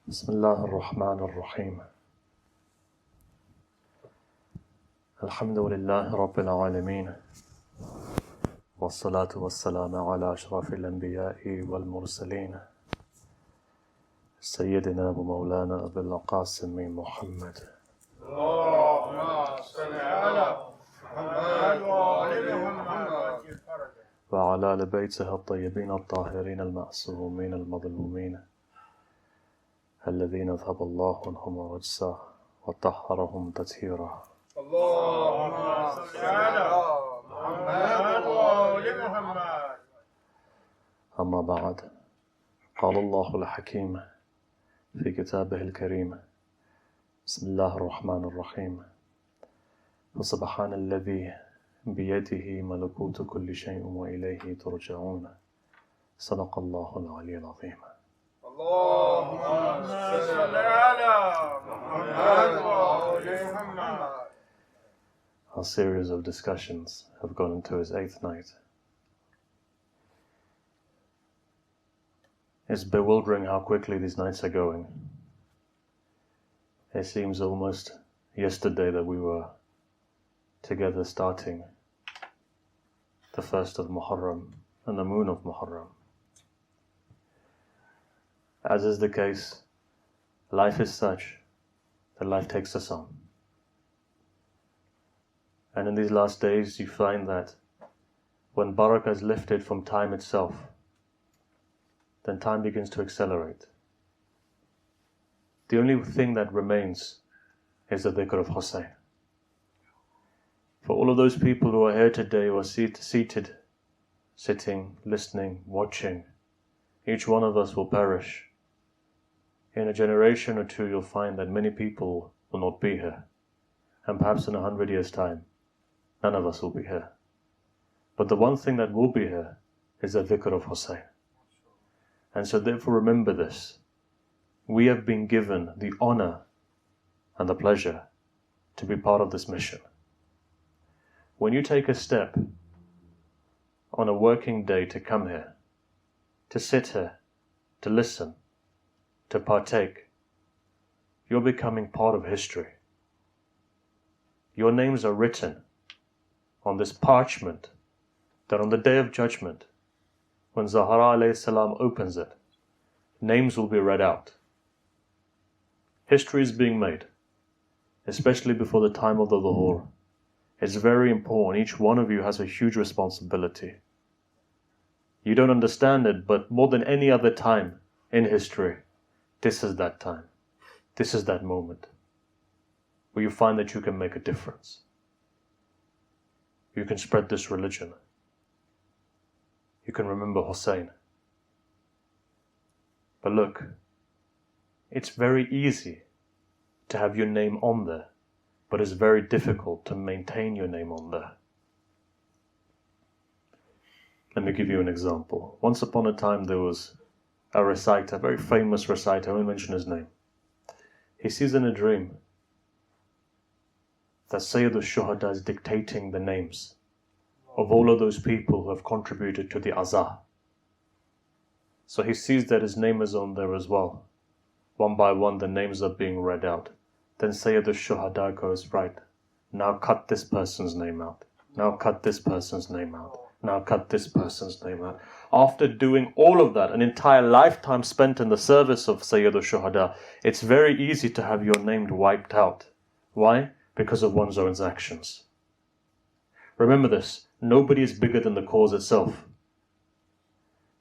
بسم الله الرحمن الرحيم الحمد لله رب العالمين والصلاة والسلام على أشرف الأنبياء والمرسلين سيدنا ومولانا أبي القاسم محمد اللهم صل على محمد وآل محمد وعلى آل بيته الطيبين الطاهرين المعصومين المظلومين الذين أذهب الله عنهم الرجس وطهرهم تطهيرا اللهم صل على محمد وآل محمد. أما بعد، قال الله الحكيم في كتابه الكريم: بسم الله الرحمن الرحيم فسبحان الذي بيده ملكوت كل شيء وإليه ترجعون. صدق الله العلي العظيم. اللهم صل على محمد وآل محمد. Our series of discussions have gone into its 8th night. It's bewildering how quickly these nights are going. It seems almost yesterday that we were together starting the first of Muharram and the moon of Muharram. As is the case, life is such that life takes us on. And in these last days you find that when barakah is lifted from time itself, then time begins to accelerate. The only thing that remains is the dhikr of Hussein. For all of those people who are here today, who are seated, sitting, listening, watching, each one of us will perish. In a generation or two you'll find that many people will not be here. And perhaps in 100 years' time, none of us will be here. But the one thing that will be here is the dhikr of Hussein. And so therefore remember this. We have been given the honor and the pleasure to be part of this mission. When you take a step on a working day to come here, to sit here, to listen, to partake, you're becoming part of history. Your names are written on this parchment that on the Day of Judgment, when Zahra alayhi salam opens it, names will be read out. History is being made, especially before the time of the Dhuhr. It's very important. Each one of you has a huge responsibility. You don't understand it, but more than any other time in history, this is that time. This is that moment where you find that you can make a difference. You can spread this religion. You can remember Hussein. But look, it's very easy to have your name on there, but it's very difficult to maintain your name on there. Let me give you an example. Once upon a time there was a reciter, a very famous reciter, I won't mention his name. He sees in a dream that Sayyid al-Shuhada is dictating the names of all of those people who have contributed to the Azaa. So he sees that his name is on there as well. One by one the names are being read out. Then Sayyid al-Shuhada goes, right, now cut this person's name out. Now cut this person's name out. Now cut this person's name out. After doing all of that, an entire lifetime spent in the service of Sayyid al-Shuhada, it's very easy to have your name wiped out. Why? Because of one's own actions. Remember this, nobody is bigger than the cause itself.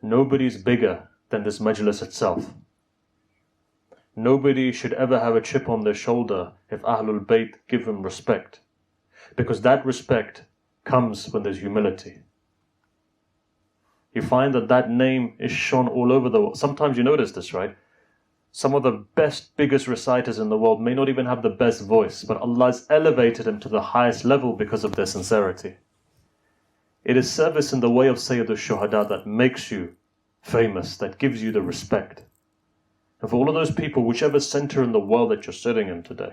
Nobody is bigger than this majlis itself. Nobody should ever have a chip on their shoulder if Ahlul Bayt give them respect. Because that respect comes when there's humility. You find that that name is shone all over the world. Sometimes you notice this, right? Some of the best, biggest reciters in the world may not even have the best voice, but Allah has elevated them to the highest level because of their sincerity. It is service in the way of Sayyid al-Shuhada that makes you famous, that gives you the respect. And for all of those people, whichever center in the world that you're sitting in today,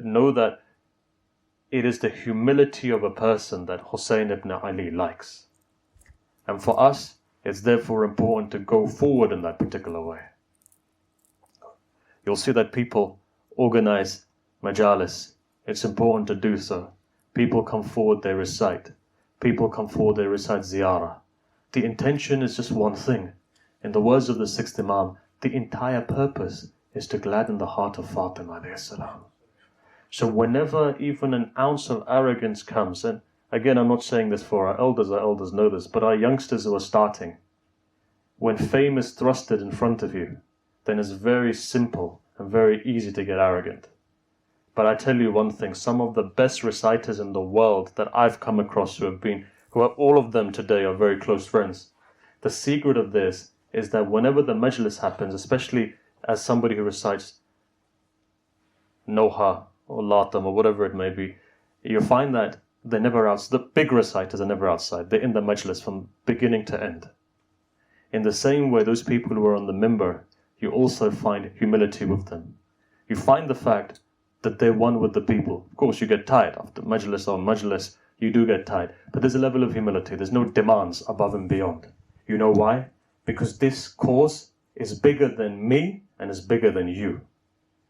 know that it is the humility of a person that Hussein ibn Ali likes. And for us, it's therefore important to go forward in that particular way. you'll see that people organize majalis. It's important to do so. People come forward, they recite. People come forward, they recite ziyarah. The intention is just one thing. In the words of the sixth Imam, the entire purpose is to gladden the heart of Fatima alayhi salam. So whenever even an ounce of arrogance comes, and again I'm not saying this for our elders know this, but our youngsters who are starting, when fame is thrusted in front of you, then it's very simple and very easy to get arrogant. But I tell you one thing, some of the best reciters in the world that I've come across who are all of them today are very close friends. The secret of this is that whenever the majlis happens, especially as somebody who recites Noha or Latam or whatever it may be, you find that they're never out. The big reciters are never outside. They're in the majlis from beginning to end. In the same way, those people who are on the mimbar, you also find humility with them. You find the fact that they're one with the people. Of course, you get tired after majlis on majlis. You do get tired. But there's a level of humility. There's no demands above and beyond. You know why? Because this cause is bigger than me and is bigger than you.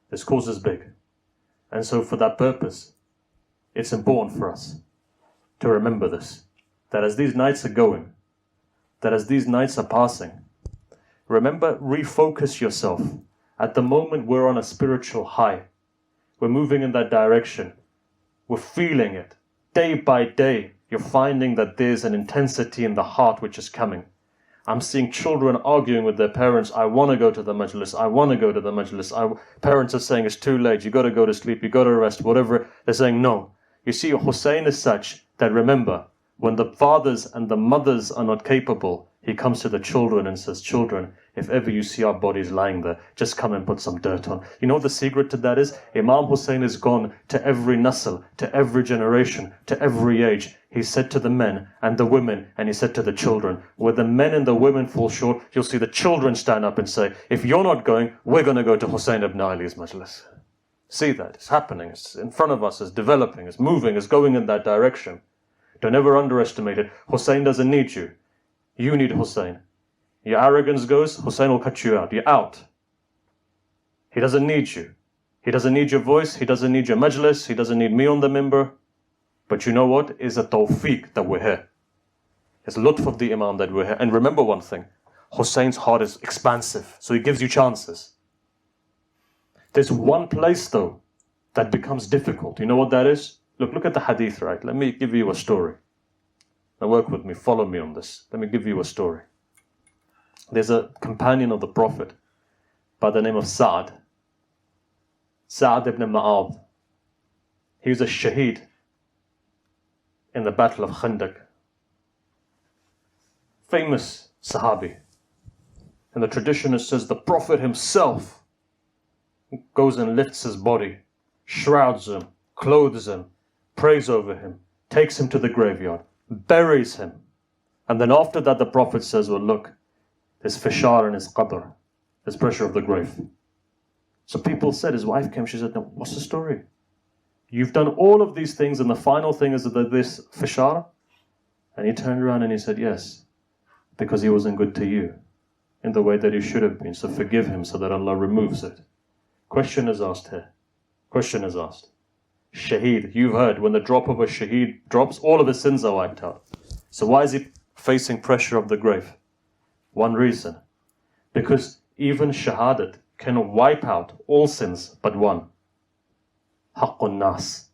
This cause is big. And so for that purpose, it's important for us to remember this. That as these nights are going, that as these nights are passing, remember, refocus yourself. At the moment, we're on a spiritual high. We're moving in that direction. We're feeling it. Day by day, you're finding that there's an intensity in the heart which is coming. I'm seeing children arguing with their parents, I want to go to the majlis, I want to go to the majlis. Parents are saying, it's too late, you got to go to sleep, you got to rest, whatever. They're saying, no. You see, Hussein is such that, remember, when the fathers and the mothers are not capable, he comes to the children and says, children, if ever you see our bodies lying there, just come and put some dirt on. You know what the secret to that is? Imam Hussein has gone to every nasl, to every generation, to every age. He said to the men and the women, and he said to the children, where the men and the women fall short, you'll see the children stand up and say, if you're not going, we're going to go to Hussein ibn Ali's majlis. See that? It's happening. It's in front of us. It's developing. It's moving. It's going in that direction. Don't ever underestimate it. Hussein doesn't need you. You need Hussein. Your arrogance goes, Hussein will cut you out. You're out. He doesn't need you. He doesn't need your voice. He doesn't need your majlis. He doesn't need me on the mimbar. But you know what? It's a tawfiq that we're here. It's lutf of the Imam that we're here. And remember one thing. Hussein's heart is expansive. So he gives you chances. There's one place though that becomes difficult. You know what that is? Look at the hadith, right? Let me give you a story. Now work with me. Follow me on this. Let me give you a story. There's a companion of the Prophet by the name of Sa'd ibn Ma'ad. He was a shaheed in the Battle of Khandaq. Famous Sahabi. And the tradition it says the Prophet himself goes and lifts his body, shrouds him, clothes him, prays over him, takes him to the graveyard, buries him. And then after that the Prophet says, well look, there's fishar in his qabr, there's pressure of the grave. So people said, his wife came, she said, no, what's the story? You've done all of these things and the final thing is that this fishar? And he turned around and he said, yes, because he wasn't good to you in the way that he should have been. So forgive him so that Allah removes it. Question is asked here. Question is asked. Shaheed, you've heard, when the drop of a shaheed drops, all of his sins are wiped out. So why is he facing pressure of the grave? One reason. Because even shahadat can wipe out all sins but one. Haqqun nas.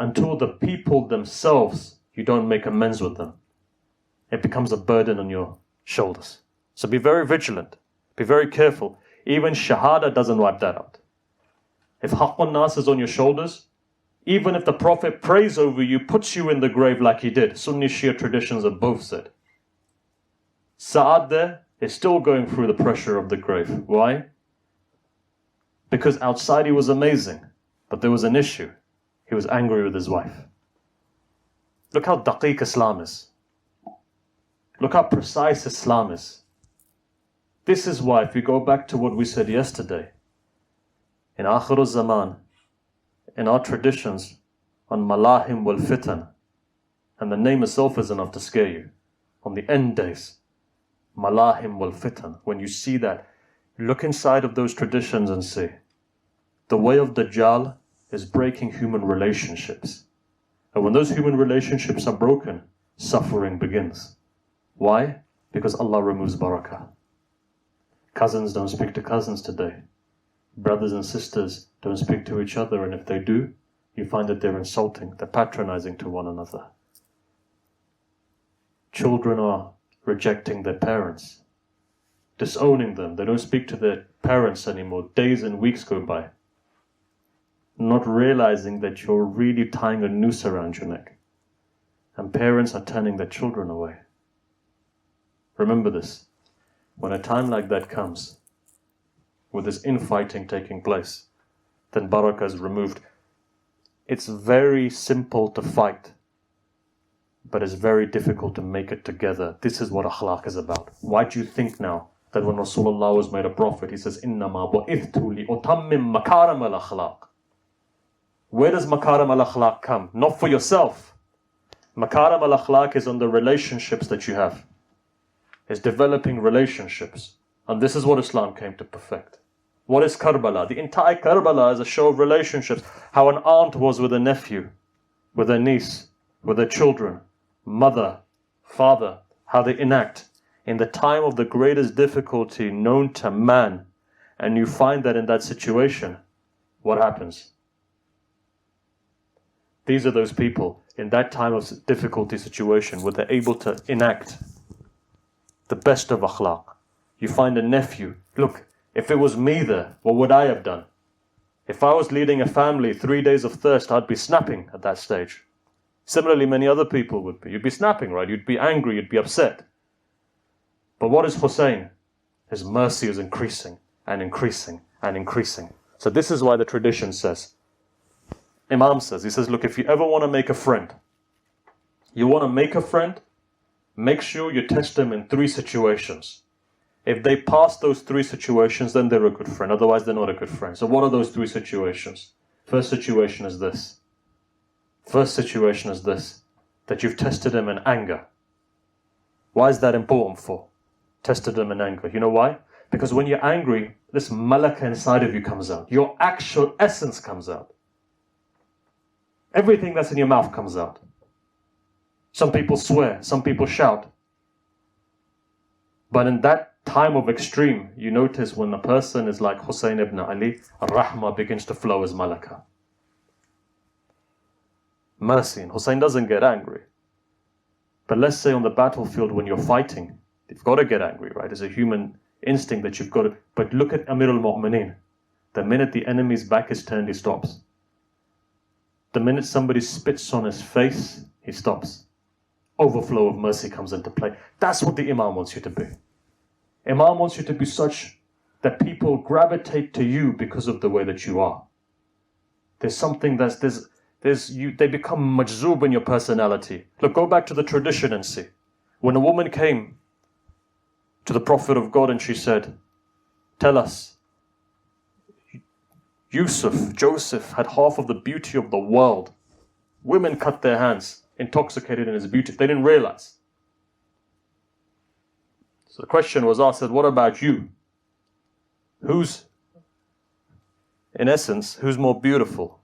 Until the people themselves, you don't make amends with them. It becomes a burden on your shoulders. So be very vigilant. Be very careful. Even shahada doesn't wipe that out. If haqqun nas is on your shoulders, even if the Prophet prays over you, puts you in the grave like he did, Sunni Shia traditions have both said, Sa'ad there is still going through the pressure of the grave. Why? Because outside he was amazing, but there was an issue. He was angry with his wife. Look how daqiq Islam is. Look how precise Islam is. This is why, if we go back to what we said yesterday, in Akhir al-Zaman, in our traditions, on Malahim wal Fitan, and the name itself is enough to scare you, on the end days, Malahim wal Fitan, when you see that Look inside of those traditions and see. The way of Dajjal is breaking human relationships. And when those human relationships are broken, suffering begins. Why? Because Allah removes barakah. Cousins don't speak to cousins today. Brothers and sisters don't speak to each other, and if they do, you find that they're insulting, they're patronizing to one another. Children are rejecting their parents, disowning them. They don't speak to their parents anymore. Days and weeks go by, not realizing that you're really tying a noose around your neck. And parents are turning their children away. Remember this. When a time like that comes, with this infighting taking place, then barakah is removed. It's very simple to fight, but it's very difficult to make it together. This is what akhlaq is about. Why do you think now that when Rasulullah was made a prophet, he says, إِنَّمَا بُعِثْتُ لِأُتَمِّمَ مَكَارِمَ الْأَخْلَاقِ? Where does makaram al-akhlaq come? Not for yourself. Makaram al-akhlaq is on the relationships that you have. It's developing relationships. And this is what Islam came to perfect. What is Karbala? The entire Karbala is a show of relationships. How an aunt was with a nephew, with a niece, with their children, mother, father, how they enact in the time of the greatest difficulty known to man. And you find that in that situation, what happens? These are those people in that time of difficulty situation where they're able to enact the best of akhlaq. You find a nephew, look, if it was me there, what would I have done? If I was leading a family 3 days of thirst, I'd be snapping at that stage. Similarly, many other people would be. You'd be snapping, right? You'd be angry, you'd be upset. But what is Hussein? His mercy is increasing and increasing and increasing. So this is why the tradition says, Imam says, he says, look, if you ever want to make a friend, make sure you test them in 3 situations. If they pass those 3 situations, then they're a good friend. Otherwise, they're not a good friend. So what are those 3 situations? First situation is this. That you've tested them in anger. Why is that important for? Tested them in anger. You know why? Because when you're angry, this malaka inside of you comes out. Your actual essence comes out. Everything that's in your mouth comes out. Some people swear, some people shout. But in that time of extreme, you notice when a person is like Hussein ibn Ali, Rahmah begins to flow as malaka. Mercy. And Hussein doesn't get angry. But let's say on the battlefield when you're fighting, you've got to get angry, right? It's a human instinct that you've got to. But look at Amir al-Mu'mineen. The minute the enemy's back is turned, he stops. The minute somebody spits on his face, he stops. Overflow of mercy comes into play. That's what the Imam wants you to be. Imam wants you to be such that people gravitate to you because of the way that you are. There's something they become majzoob in your personality. Look, go back to the tradition and see. When a woman came to the Prophet of God and she said, tell us, Joseph had half of the beauty of the world. Women cut their hands, intoxicated in his beauty. They didn't realize. So the question was asked, what about you? Who's more beautiful?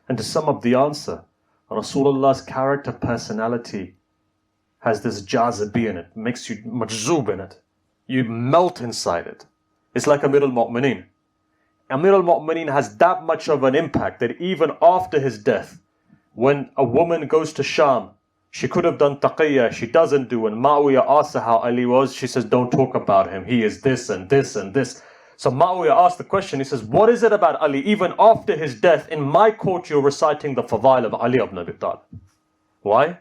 And to sum up the answer, Rasulullah's character personality has this jazibi in it, makes you majzoob in it. You melt inside it. It's like Amir al-Mu'mineen. Amir al-Mu'mineen has that much of an impact that even after his death, when a woman goes to Sham, she could have done taqiyya, she doesn't do. And Muawiyah asks her how Ali was, she says, don't talk about him, he is this and this and this. So Muawiyah asked the question, he says, what is it about Ali? Even after his death, in my court you're reciting the fadail of Ali ibn Abi Talib. Why?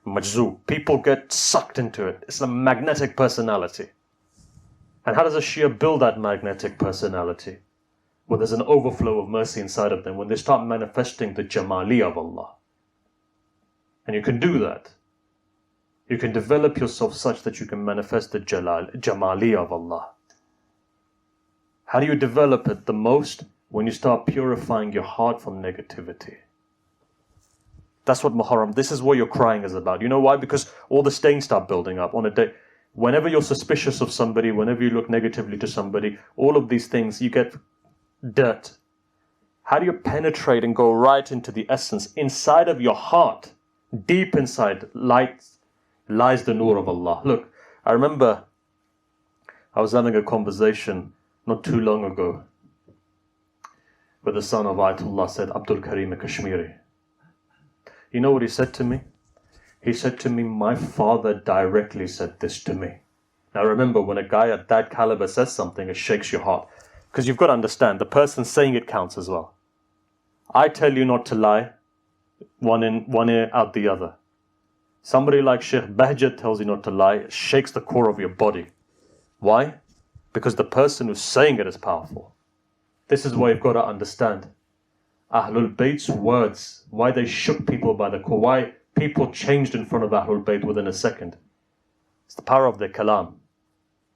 Majzoob. People get sucked into it. It's a magnetic personality. And how does a Shia build that magnetic personality? Well, there's an overflow of mercy inside of them when they start manifesting the Jamali of Allah. And you can do that. You can develop yourself such that you can manifest the Jamali of Allah. How do you develop it the most? When you start purifying your heart from negativity. That's what Muharram, this is what your crying is about. You know why? Because all the stains start building up on a day. Whenever you're suspicious of somebody, whenever you look negatively to somebody, all of these things, you get dirt. How do you penetrate and go right into the essence? Inside of your heart, deep inside, lies the nur of Allah. Look, I remember I was having a conversation not too long ago with the son of Ayatollah Said Abdul Karim Kashmiri. You know what he said to me? He said to me, my father directly said this to me. Now remember, when a guy at that caliber says something, it shakes your heart. Because you've got to understand, the person saying it counts as well. I tell you not to lie, one ear out the other. Somebody like Sheikh Bahjat tells you not to lie, it shakes the core of your body. Why? Because the person who's saying it is powerful. This is why you've got to understand. Ahlul Bayt's words, why they shook people by the core, why people changed in front of Ahlul Bayt within a second. It's the power of their kalam.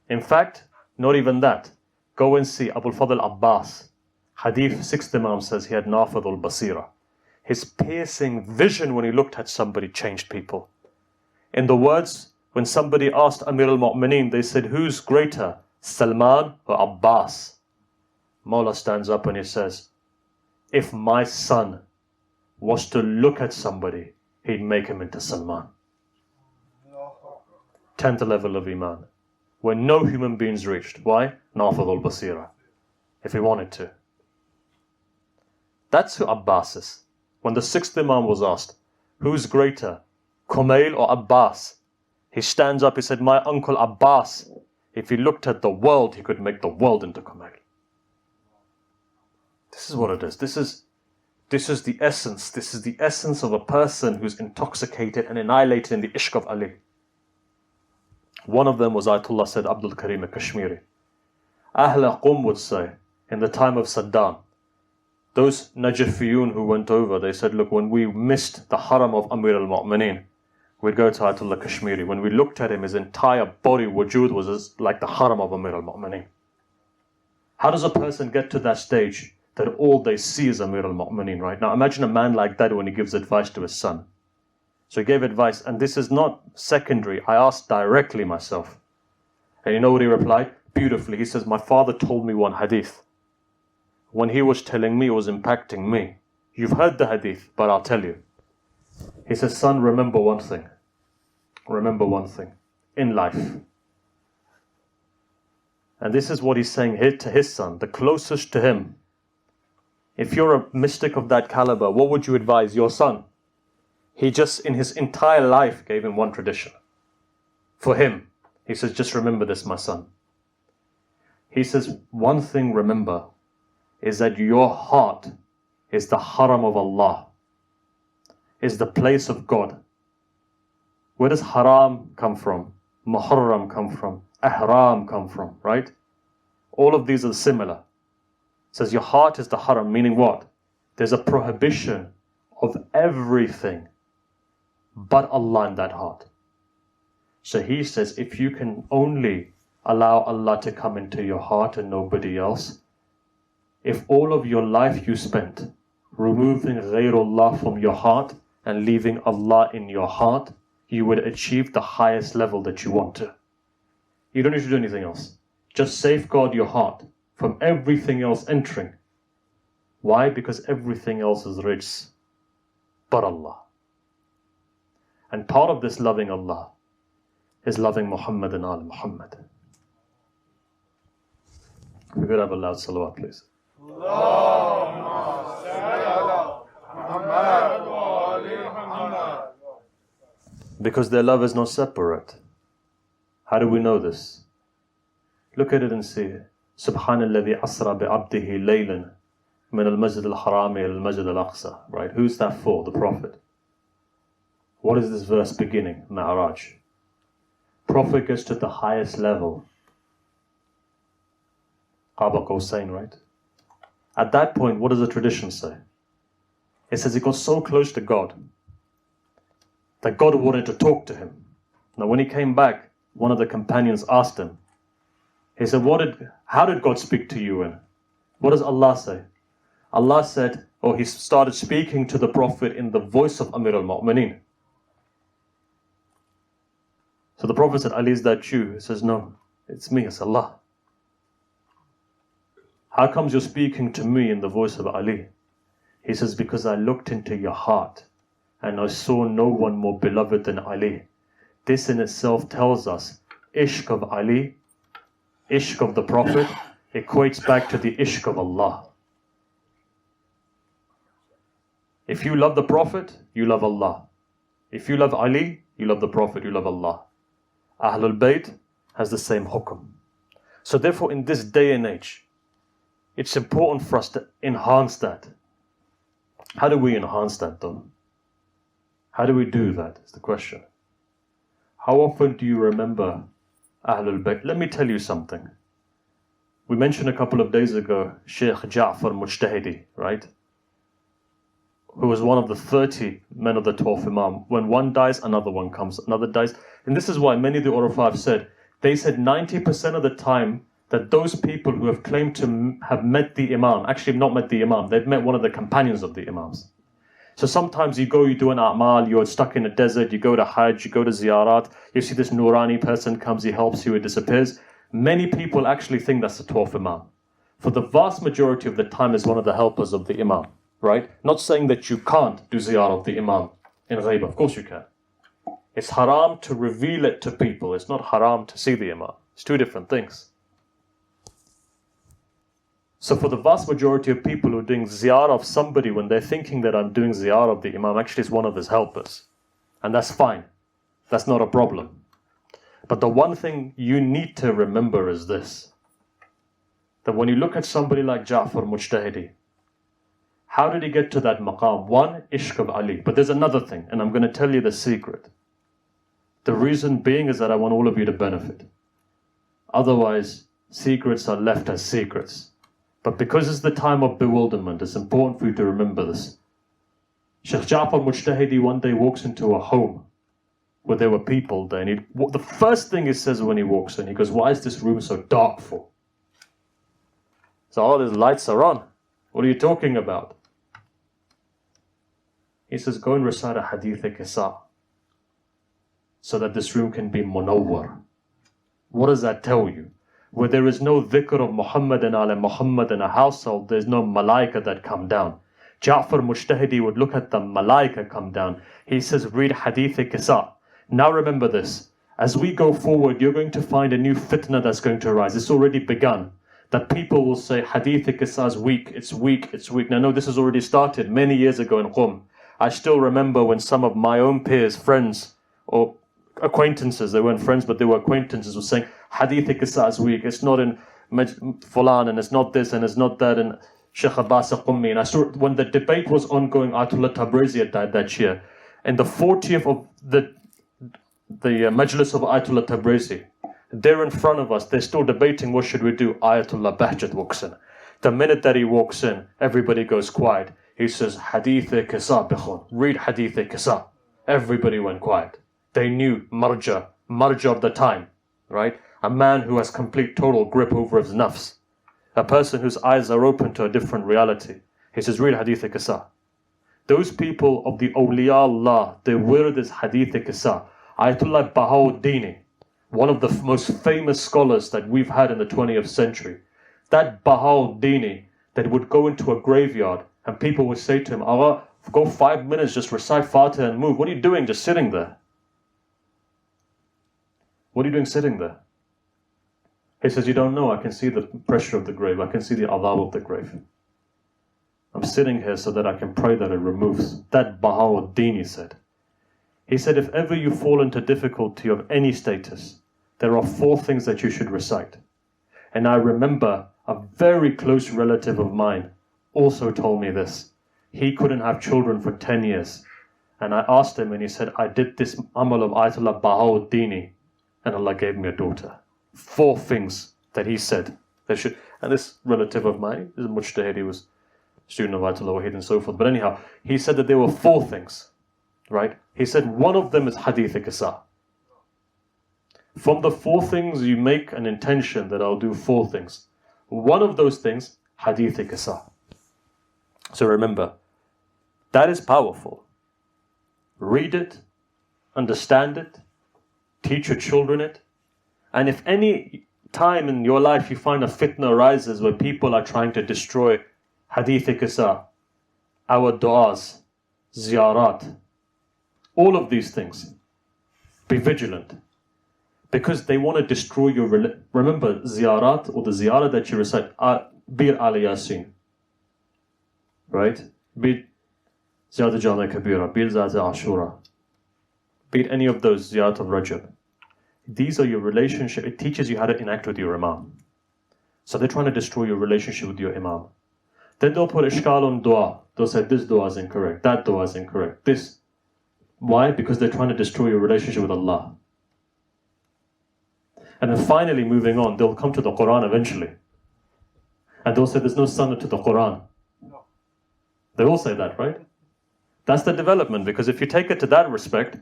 In fact, not even that. Go and see Abul Fadl Abbas. Hadith 6th Imam says he had Nafadul Basira. His piercing vision when he looked at somebody changed people. In the words, when somebody asked Amir al-Mu'mineen, they said, who's greater, Salman or Abbas? Mawla stands up and he says, if my son was to look at somebody, he'd make him into Salman. 10th level of Iman. Where no human beings reached. Why? Nafadul Basira. If he wanted to. That's who Abbas is. When the 6th Imam was asked, who's greater, Kumail or Abbas? He stands up, he said, my uncle Abbas, if he looked at the world, he could make the world into Kumail. This is what it is. This is the essence. This is the essence of a person who's intoxicated and annihilated in the ishq of Ali. One of them was Ayatollah Said Abdul Karim Kashmiri. Ahl Qum would say, in the time of Saddam, those Najafiyun who went over, they said, look, when we missed the haram of Amir al-Mu'mineen, we'd go to Ayatollah Kashmiri. When we looked at him, his entire body, wujud, was like the haram of Amir al-Mu'mineen. How does a person get to that stage that all they see is Amir al-Mu'mineen, right? Now imagine a man like that when he gives advice to his son. So he gave advice, and this is not secondary. I asked directly myself. And you know what he replied? Beautifully. He says, my father told me one hadith. When he was telling me, it was impacting me. You've heard the hadith, but I'll tell you. He says, son, remember one thing. Remember one thing. In life. And this is what he's saying here to his son, the closest to him. If you're a mystic of that caliber, what would you advise your son? He just, in his entire life, gave him one tradition. For him, he says, just remember this, my son. He says, one thing remember is that your heart is the haram of Allah, is the place of God. Where does haram come from? Muharram come from? Ihram come from, right? All of these are similar. It says your heart is the haram, meaning what? There's a prohibition of everything but Allah in that heart. So he says, if you can only allow Allah to come into your heart and nobody else, if all of your life you spent removing ghayrullah from your heart and leaving Allah in your heart, you would achieve the highest level that you want to. You don't need to do anything else. Just safeguard your heart from everything else entering. Why? Because everything else is rijs but Allah. And part of this loving Allah is loving Muhammad and Al Muhammad. We could have a loud salawat, please. Because their love is not separate. How do we know this? Look at it and see. Subhanalladhi asra bi'abdihi laylan min al-masjid al-harami al-masjid al-aqsa. Right? Who's that for? The Prophet. What is this verse beginning? Ma'raj. Prophet gets to the highest level. Qaba Qawsayn, right? At that point, what does the tradition say? It says he got so close to God that God wanted to talk to him. Now when he came back, one of the companions asked him, he said, how did God speak to you? And what does Allah say? Allah said, he started speaking to the Prophet in the voice of Amir al-Mu'mineen. So the Prophet said, Ali, is that you? He says, no, it's me, it's Allah. How comes you're speaking to me in the voice of Ali? He says, because I looked into your heart and I saw no one more beloved than Ali. This in itself tells us, ishq of Ali, ishq of the Prophet, equates back to the ishq of Allah. If you love the Prophet, you love Allah. If you love Ali, you love the Prophet, you love Allah. Ahlul Bayt has the same hukum. So therefore, in this day and age, it's important for us to enhance that. How do we enhance that though? How do we do that is the question. How often do you remember Ahlul Bayt? Let me tell you something. We mentioned a couple of days ago, Sheikh Ja'far Mujtahidi, right? Who was one of the 30 men of the 12th Imam. When one dies, another one comes, another dies. And this is why many of the Urfa have said, they said 90% of the time that those people who have claimed to have met the Imam, actually not met the Imam, they've met one of the companions of the Imams. So sometimes you go, you do an a'mal, you're stuck in a desert, you go to Hajj, you go to ziyarat, you see this Nurani person comes, he helps you, he disappears. Many people actually think that's the 12th Imam. For the vast majority of the time is one of the helpers of the Imam, right? Not saying that you can't do ziyarah of the Imam in ghaib, of course you can. It's haram to reveal it to people, it's not haram to see the Imam. It's two different things. So for the vast majority of people who are doing ziyarah of somebody, when they're thinking that I'm doing ziyarah of the Imam, actually it's one of his helpers. And that's fine. That's not a problem. But the one thing you need to remember is this. That when you look at somebody like Ja'far Mujtahidi, how did he get to that maqam? One, ishq of Ali. But there's another thing, and I'm going to tell you the secret. The reason being is that I want all of you to benefit. Otherwise, secrets are left as secrets. But because it's the time of bewilderment, it's important for you to remember this. Sheikh Ja'far Mujtahidi one day walks into a home where there were people there. And the first thing he says when he walks in, he goes, why is this room so dark for? So, oh, these lights are on. What are you talking about? He says, go and recite a hadith-e-kisa so that this room can be munawwar. What does that tell you? Where there is no dhikr of Muhammad and ala Muhammad in a household, there's no malaika that come down. Ja'far Mujtahidi would look at the malaika come down. He says, read hadith-e-kisa. Now remember this. As we go forward, you're going to find a new fitna that's going to arise. It's already begun. That people will say, hadith-e-kisa is weak, it's weak, it's weak. Now, no, this has already started many years ago in Qum. I still remember when some of my own peers, friends, or acquaintances, they weren't friends, but they were acquaintances, were saying, hadith-e-kisa is weak, it's not in Fulan, and it's not this, and it's not that, and Sheikh Abbas Razawi. And I saw, when the debate was ongoing, Ayatollah Tabrizi died that year. In the 40th of the Majlis of Ayatollah Tabrizi, they're in front of us, they're still debating what should we do. Ayatollah Bahjat walks in. The minute that he walks in, everybody goes quiet. He says, hadith-e-kisa bikhun, read hadith-e-kisa. Everybody went quiet. They knew marja of the time, right? A man who has complete total grip over his nafs. A person whose eyes are open to a different reality. He says, read hadith-e-kisa. Those people of the awliya Allah, their word is hadith-e-kisa. Ayatollah Bahauddini, one of the most famous scholars that we've had in the 20th century. That Bahauddini that would go into a graveyard and people would say to him, Allah, go 5 minutes, just recite Fatiha and move. What are you doing just sitting there? What are you doing sitting there? He says, you don't know, I can see the pressure of the grave, I can see the adhab of the grave. I'm sitting here so that I can pray that it removes. That Bahauddini said. He said, if ever you fall into difficulty of any status, there are 4 things that you should recite. And I remember a very close relative of mine also told me this. He couldn't have children for 10 years. And I asked him and he said, I did this amal of Ayatollah Bahauddini and Allah gave me a daughter. 4 things that he said they should. And this relative of mine, this is Mujtahid, he was a student of Ayatollah Wahid and so forth. But anyhow, he said that there were 4 things, right? He said one of them is hadith-e-kisa. From the 4 things, you make an intention that I'll do 4 things. One of those things, hadith-e-kisa. So remember, that is powerful. Read it, understand it, teach your children it. And if any time in your life you find a fitna arises where people are trying to destroy hadith qissa, our du'as, ziyarat, all of these things, be vigilant. Because they want to destroy your remember ziyarat, or the ziyarah that you recite, Bir al Yasin, right? Be Ziyarat Jama Kabira, be Ziyarat Ashura, be any of those ziyarat of Rajab. These are your relationship. It teaches you how to enact with your imam. So they're trying to destroy your relationship with your imam. Then they'll put ishkal on dua. They'll say this dua is incorrect, that dua is incorrect, this. Why? Because they're trying to destroy your relationship with Allah. And then finally, moving on, they'll come to the Quran eventually. And they'll say there's no sunnah to the Quran. They will say that, right? That's the development, because if you take it to that respect,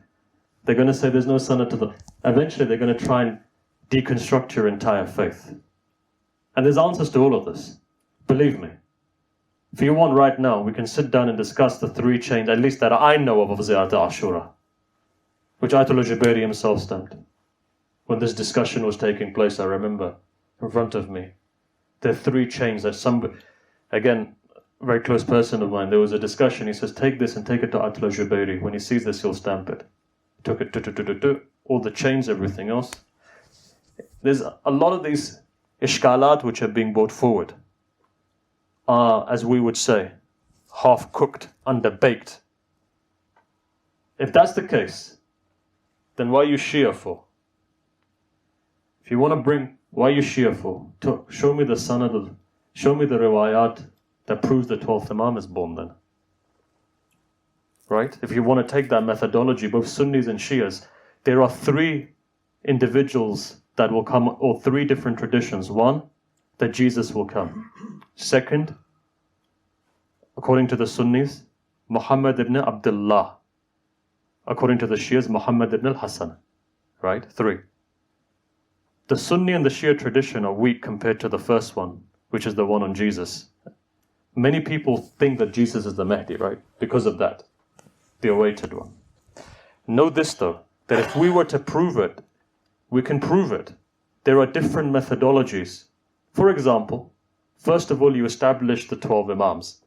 they're going to say there's no sunnah to the... Eventually, they're going to try and deconstruct your entire faith. And there's answers to all of this. Believe me. If you want right now, we can sit down and discuss the 3 chains, at least that I know of Ziyarat Ashura, which Ayatollah Jubairi himself stamped. When this discussion was taking place, I remember, in front of me, there are 3 chains that somebody, again, a very close person of mine, there was a discussion, he says, take this and take it to Ayatollah Jubairi. When he sees this, he'll stamp it. Took it, all the chains, everything else. There's a lot of these ishkalat which are being brought forward are, as we would say, half-cooked, underbaked. If that's the case, then why are you Shia for? If you want to bring, why are you Shia for? Show me the sanad, show me the riwayat that proves the 12th Imam is born then. Right? If you want to take that methodology, both Sunnis and Shias, there are 3 individuals that will come, or 3 different traditions. One, that Jesus will come. Second, according to the Sunnis, Muhammad ibn Abdullah. According to the Shias, Muhammad ibn al-Hasan. Right? 3. The Sunni and the Shia tradition are weak compared to the first one, which is the one on Jesus. Many people think that Jesus is the Mahdi, right? Because of that. The awaited one. Know this though, that if we were to prove it, we can prove it. There are different methodologies. For example, first of all, you establish the 12 Imams.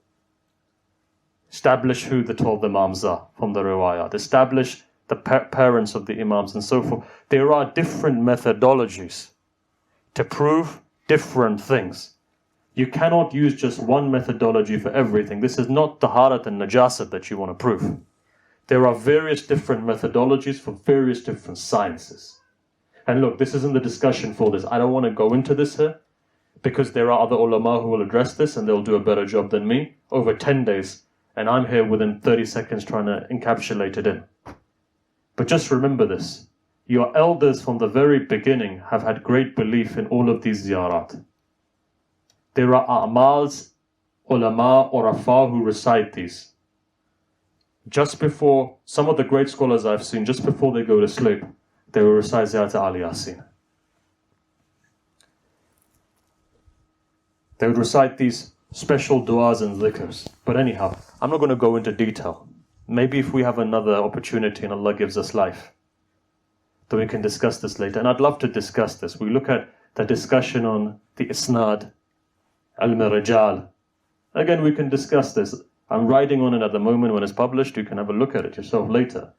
Establish who the 12 Imams are from the riwayat. Establish the parents of the Imams and so forth. There are different methodologies to prove different things. You cannot use just one methodology for everything. This is not taharat and najasat that you want to prove. There are various different methodologies for various different sciences. And look, this isn't the discussion for this. I don't want to go into this here, because there are other ulama who will address this and they'll do a better job than me over 10 days. And I'm here within 30 seconds trying to encapsulate it in. But just remember this. Your elders from the very beginning have had great belief in all of these ziyarat. There are a'mals, ulama, or afa who recite these. Just before, some of the great scholars I've seen, just before they go to sleep, they will recite Ziyarat al Yasin. They would recite these special du'as and dhikrs. But anyhow, I'm not going to go into detail. Maybe if we have another opportunity and Allah gives us life, then we can discuss this later. And I'd love to discuss this. We look at the discussion on the isnad, al-mirajal. Again, we can discuss this. I'm writing on it at the moment. When it's published, you can have a look at it yourself later.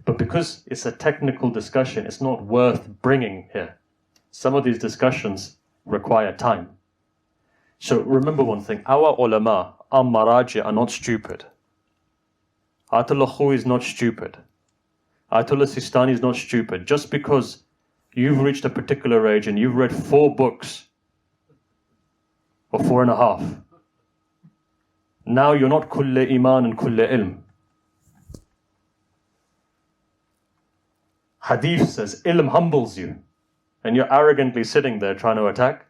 But because it's a technical discussion, it's not worth bringing here. Some of these discussions require time. So remember one thing, our ulama, our maraji are not stupid. Ayatollah Khoui is not stupid. Ayatollah Sistani is not stupid. Just because you've reached a particular age and you've read 4 books, or 4.5, now you're not kulle iman and kulle ilm. Hadith says ilm humbles you, and you're arrogantly sitting there trying to attack.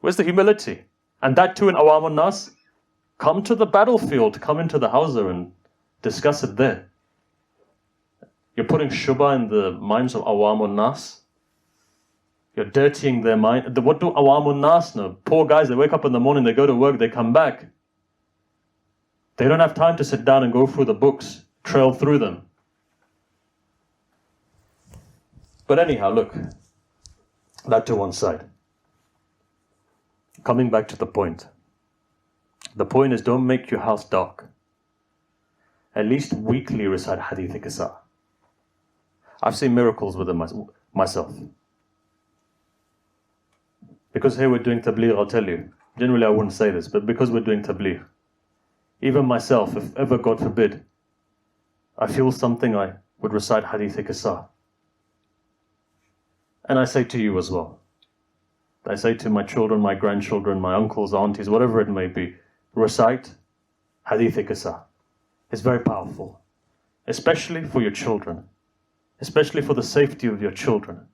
Where's the humility? And that too in Awam nas. Come to the battlefield, come into the hawza and discuss it there. You're putting shubha in the minds of Awam nas. You're dirtying their mind. What do Awam nas know? Poor guys, they wake up in the morning, they go to work, they come back. They don't have time to sit down and go through the books, trail through them. But anyhow, look, that to one side. Coming back to the point. The point is, don't make your house dark. At least weekly recite Hadith Qissa. I've seen miracles with them myself. Because here we're doing tabligh, I'll tell you. Generally I wouldn't say this, but because we're doing tabligh, even myself, if ever, God forbid, I feel something, I would recite Hadith Qissa. And I say to you as well. I say to my children, my grandchildren, my uncles, aunties, whatever it may be, recite Hadith Qissa. It's very powerful, especially for your children, especially for the safety of your children,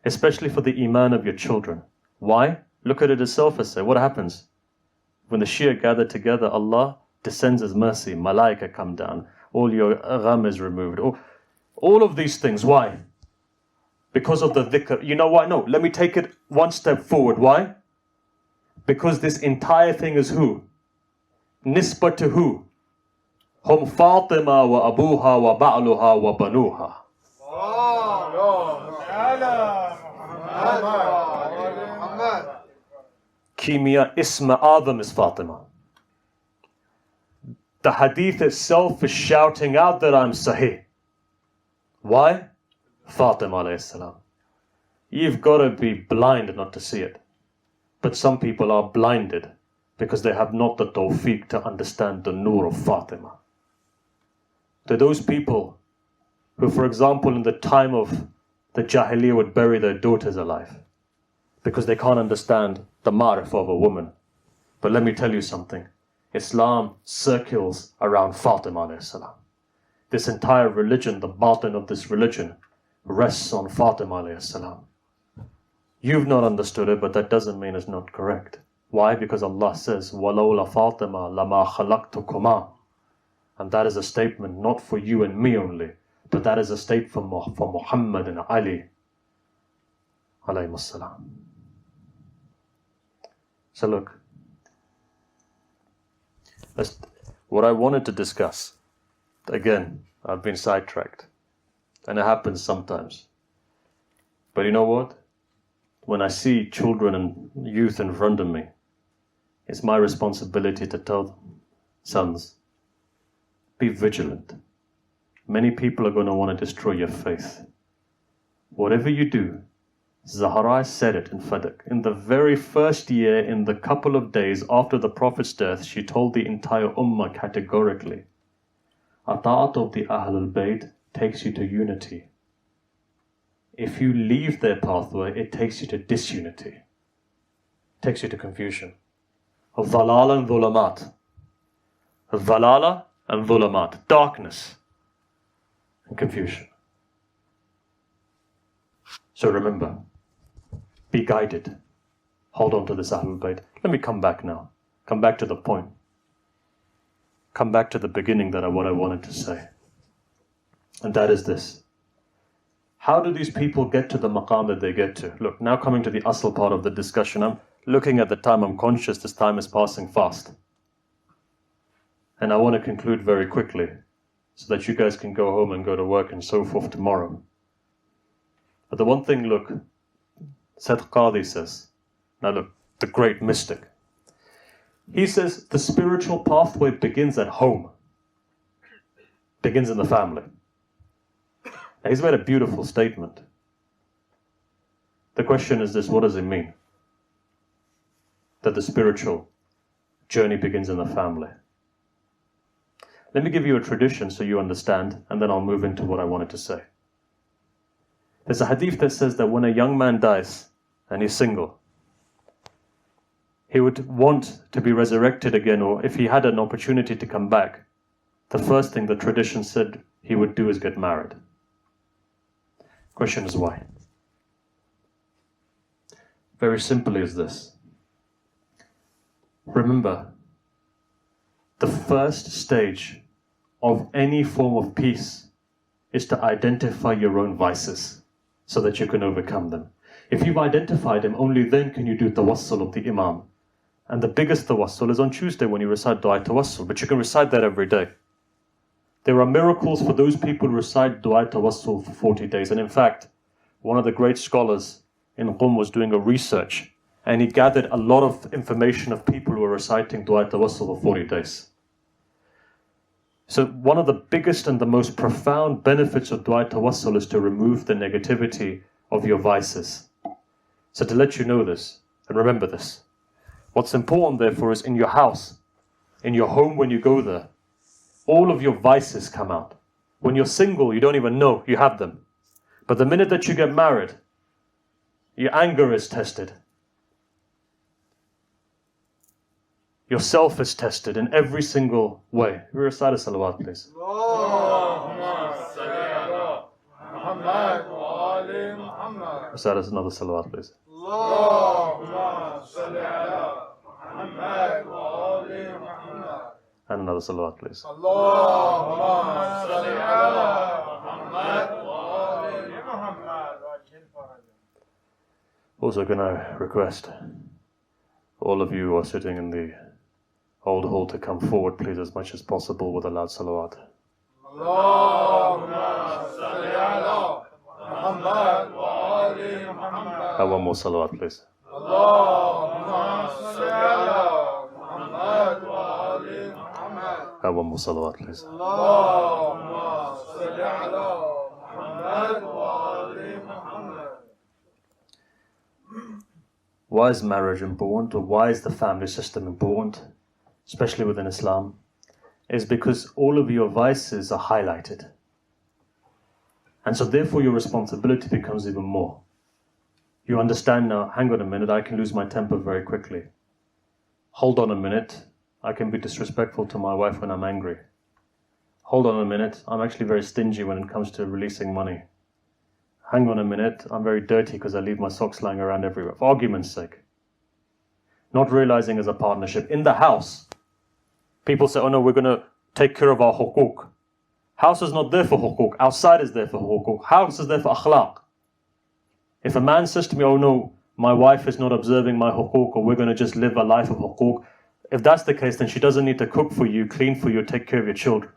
especially for the iman of your children. Why? Look at it as self-essay. What happens? When the Shia gather together, Allah descends His mercy, malaika come down, all your gham is removed. All of these things. Why? Because of the dhikr. You know why? No, let me take it one step forward. Why? Because this entire thing is who? Nisbah to who? Hum Fatima wa abuha wa ba'luha wa banuha. Kimia Isma Adam is Fatima. The hadith itself is shouting out that I'm Sahih. Why? Fatima alayhi salam. You've got to be blind not to see it. But some people are blinded because they have not the tawfiq to understand the nur of Fatima. To those people who, for example, in the time of the Jahiliyyah would bury their daughters alive because they can't understand the ma'rif of a woman. But let me tell you something. Islam circles around Fatima alayhi salam. This entire religion, the batin of this religion, rests on Fatima alayhi salam. You've not understood it, but that doesn't mean it's not correct. Why? Because Allah says, وَلَوْلَا فَاطِمَةَ لَمَا خَلَقْتُكُمَا. And that is a statement not for you and me only, but that is a statement for Muhammad and Ali alayhi salam. So look, what I wanted to discuss, again, I've been sidetracked, and it happens sometimes. But you know what? When I see children and youth in front of me, it's my responsibility to tell them, sons, be vigilant. Many people are going to want to destroy your faith. Whatever you do, Zahra said it in Fadak. In the very first year, in the couple of days after the Prophet's death, she told the entire Ummah categorically, Ata'at of the Ahlul Bayt takes you to unity. If you leave their pathway, it takes you to disunity. It takes you to confusion. Dhalala and dhulamat. Dhalala and dhulamat. Darkness and confusion. So remember, be guided. Hold on to this Ahlul Bayt. Let me come back now. Come back to the point. Come back to the beginning what I wanted to say. And that is this. How do these people get to the maqam that they get to? Look, now coming to the asl part of the discussion, I'm looking at the time, I'm conscious this time is passing fast. And I want to conclude very quickly so that you guys can go home and go to work and so forth tomorrow. But the one thing, look, Said Qadi says, now look, the great mystic. He says the spiritual pathway begins at home, begins in the family. Now, he's made a beautiful statement. The question is this, what does it mean? That the spiritual journey begins in the family. Let me give you a tradition so you understand, and then I'll move into what I wanted to say. There's a hadith that says that when a young man dies and he's single, he would want to be resurrected again, or if he had an opportunity to come back, the first thing the tradition said he would do is get married. Question is why? Very simply is this. Remember, the first stage of any form of peace is to identify your own vices so that you can overcome them. If you've identified them, only then can you do tawassul of the Imam. And the biggest tawassul is on Tuesday when you recite Dua Tawassul, but you can recite that every day. There are miracles for those people who recite Dua Tawassul for 40 days. And in fact, one of the great scholars in Qum, was doing a research, and he gathered a lot of information of people who were reciting Dua Tawassul for 40 days. So one of the biggest and the most profound benefits of Dua Tawassul is to remove the negativity of your vices. So to let you know this, and remember this, what's important therefore is in your house, in your home when you go there, all of your vices come out. When you're single, you don't even know you have them. But the minute that you get married, your anger is tested. Yourself is tested in every single way. We recite a salawat, please. Recite us another salawat, please. And another salawat, please. Also, can I request all of you who are sitting in the old hall to come forward, please, as much as possible with a loud salawat. And one more salawat, please. And one more salawat, please. Why is marriage important, or why is the family system important, especially within Islam? Is because all of your vices are highlighted. And so therefore your responsibility becomes even more. You understand now, hang on a minute, I can lose my temper very quickly. Hold on a minute, I can be disrespectful to my wife when I'm angry. Hold on a minute, I'm actually very stingy when it comes to releasing money. Hang on a minute, I'm very dirty because I leave my socks lying around everywhere, for argument's sake. Not realizing as a partnership. In the house, people say, oh no, we're going to take care of our hukuk. House is not there for hukuk, outside is there for hukuk. House is there for akhlaq. If a man says to me, oh no, my wife is not observing my hukuk, or we're going to just live a life of hukuk, if that's the case, then she doesn't need to cook for you, clean for you, take care of your children.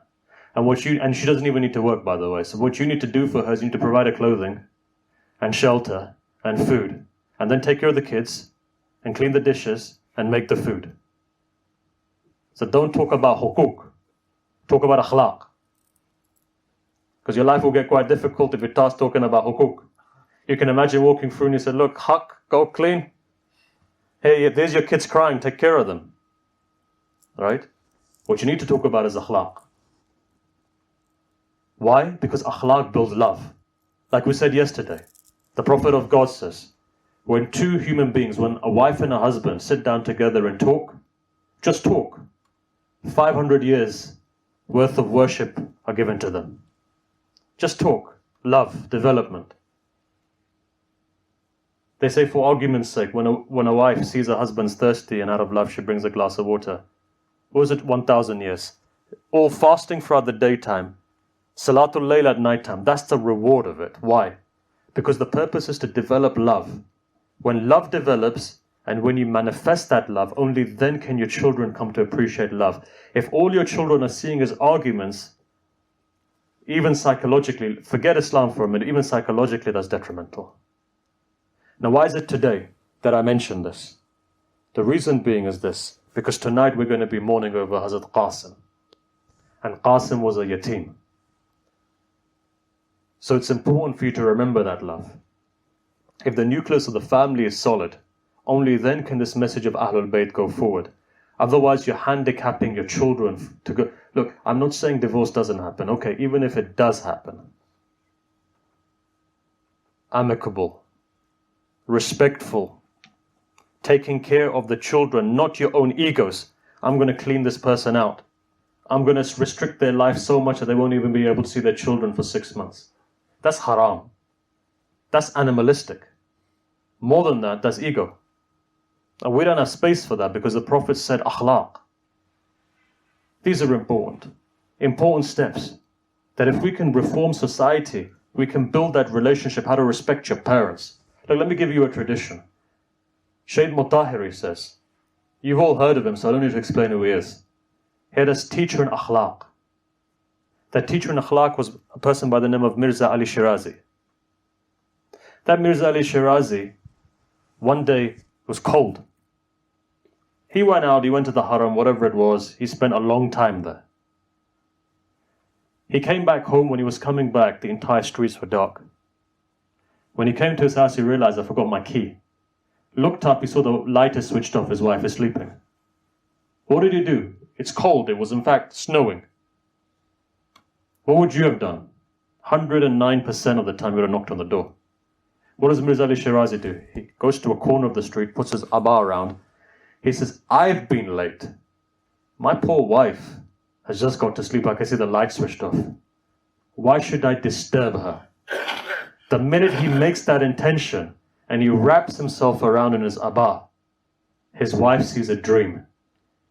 And she doesn't even need to work, by the way. So what you need to do for her is you need to provide her clothing and shelter and food, and then take care of the kids and clean the dishes and make the food. So don't talk about hukuk, talk about akhlaq. Because your life will get quite difficult if you start talking about hukuk. You can imagine walking through and you say, look, haq, go clean. Hey, there's your kids crying, take care of them. Right? What you need to talk about is akhlaq. Why? Because akhlaq builds love. Like we said yesterday, the Prophet of God says, when two human beings, when a wife and a husband sit down together and talk, just talk, 500 years worth of worship are given to them. Just talk, love, development. They say for argument's sake, when a wife sees her husband's thirsty and out of love she brings a glass of water, what was it, 1,000 years? All fasting throughout the daytime, Salatul Layl at nighttime, that's the reward of it. Why? Because the purpose is to develop love. When love develops, and when you manifest that love, only then can your children come to appreciate love. If all your children are seeing is arguments, even psychologically, forget Islam for a minute, even psychologically that's detrimental. Now why is it today that I mention this? The reason being is this, because tonight we're going to be mourning over Hazrat Qasim. And Qasim was a yatim. So it's important for you to remember that love. If the nucleus of the family is solid, only then can this message of Ahlul Bayt go forward. Otherwise you're handicapping your children to go. Look, I'm not saying divorce doesn't happen. Okay, even if it does happen, amicable, respectful, taking care of the children, not your own egos. I'm going to clean this person out. I'm going to restrict their life so much that they won't even be able to see their children for 6 months. That's haram. That's animalistic. More than that, that's ego. And we don't have space for that because the Prophet said akhlaq. These are important steps. That if we can reform society, we can build that relationship, how to respect your parents. Look, let me give you a tradition. Shaykh Mutahiri says, you've all heard of him, so I don't need to explain who he is. He had a teacher in akhlaq. That teacher in akhlaq was a person by the name of Mirza Ali Shirazi. That Mirza Ali Shirazi, one day it was cold. He went out, he went to the Haram, whatever it was. He spent a long time there. He came back home. When he was coming back, the entire streets were dark. When he came to his house, he realized, I forgot my key. Looked up, he saw the light is switched off, his wife is sleeping. What did he do? It's cold. It was in fact snowing. What would you have done? 109% of the time you would have knocked on the door. What does Mirza Ali Shirazi do? He goes to a corner of the street, puts his abba around. He says, I've been late. My poor wife has just got to sleep. I can see the light switched off. Why should I disturb her? The minute he makes that intention and he wraps himself around in his abba, his wife sees a dream.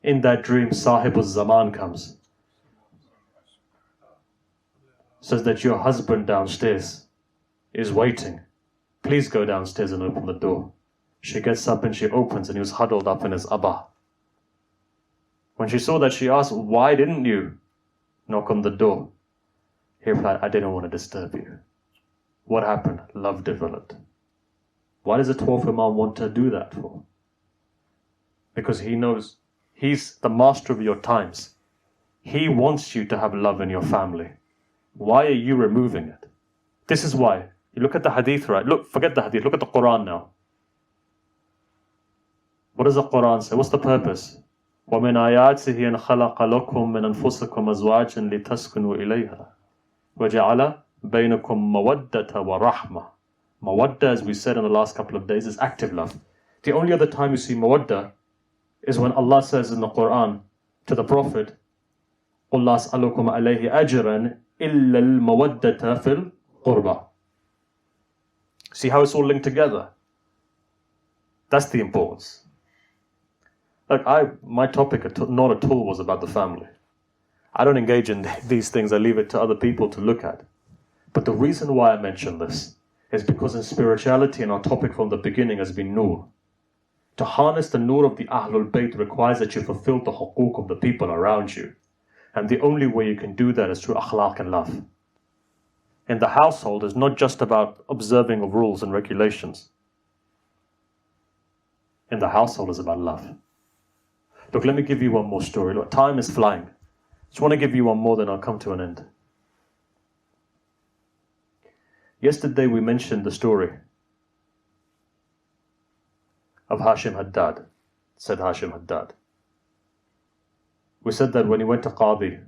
In that dream, Sahib al-Zaman comes. Says that your husband downstairs is waiting. Please go downstairs and open the door. She gets up and she opens, and he was huddled up in his abba. When she saw that, she asked, why didn't you knock on the door? He replied, I didn't want to disturb you. What happened? Love developed. Why does a 12th Imam want to do that for? Because he knows he's the master of your times. He wants you to have love in your family. Why are you removing it? This is why. You look at the hadith, right? Look, forget the hadith. Look at the Quran now. What does the Quran say? What's the purpose? وَمِنْ آيَاتِهِ أَنْ خَلَقَ لَكُم مِّنْ أَنفُسِكُمْ أَزْوَاجًا لِتَسْكُنُوا إِلَيْهَا وَجَعَلَ بَيْنَكُمْ مَوَدَّةً وَرَحْمَةً. Mawadda, as we said in the last couple of days, is active love. The only other time you see mawadda is when Allah says in the Quran to the Prophet, قُلْ لَا أَسْأَلُكُمْ عَلَيْهِ أَجْرًا إِلَّا الْمَوَدَّةَ فِي الْقُرْبَى. See how it's all linked together? That's the importance. Like my topic not at all was about the family. I don't engage in these things. I leave it to other people to look at. But the reason why I mention this is because in spirituality, and our topic from the beginning has been nur. To harness the nur of the Ahlul Bayt requires that you fulfill the huquq of the people around you. And the only way you can do that is through akhlaq and love. In the household, it's not just about observing of rules and regulations. In the household, it's about love. Look, let me give you one more story. Look, time is flying. Just want to give you one more, then I'll come to an end. Yesterday we mentioned the story of Hashim Haddad, said Hashim Haddad. We said that when he went to Qadi,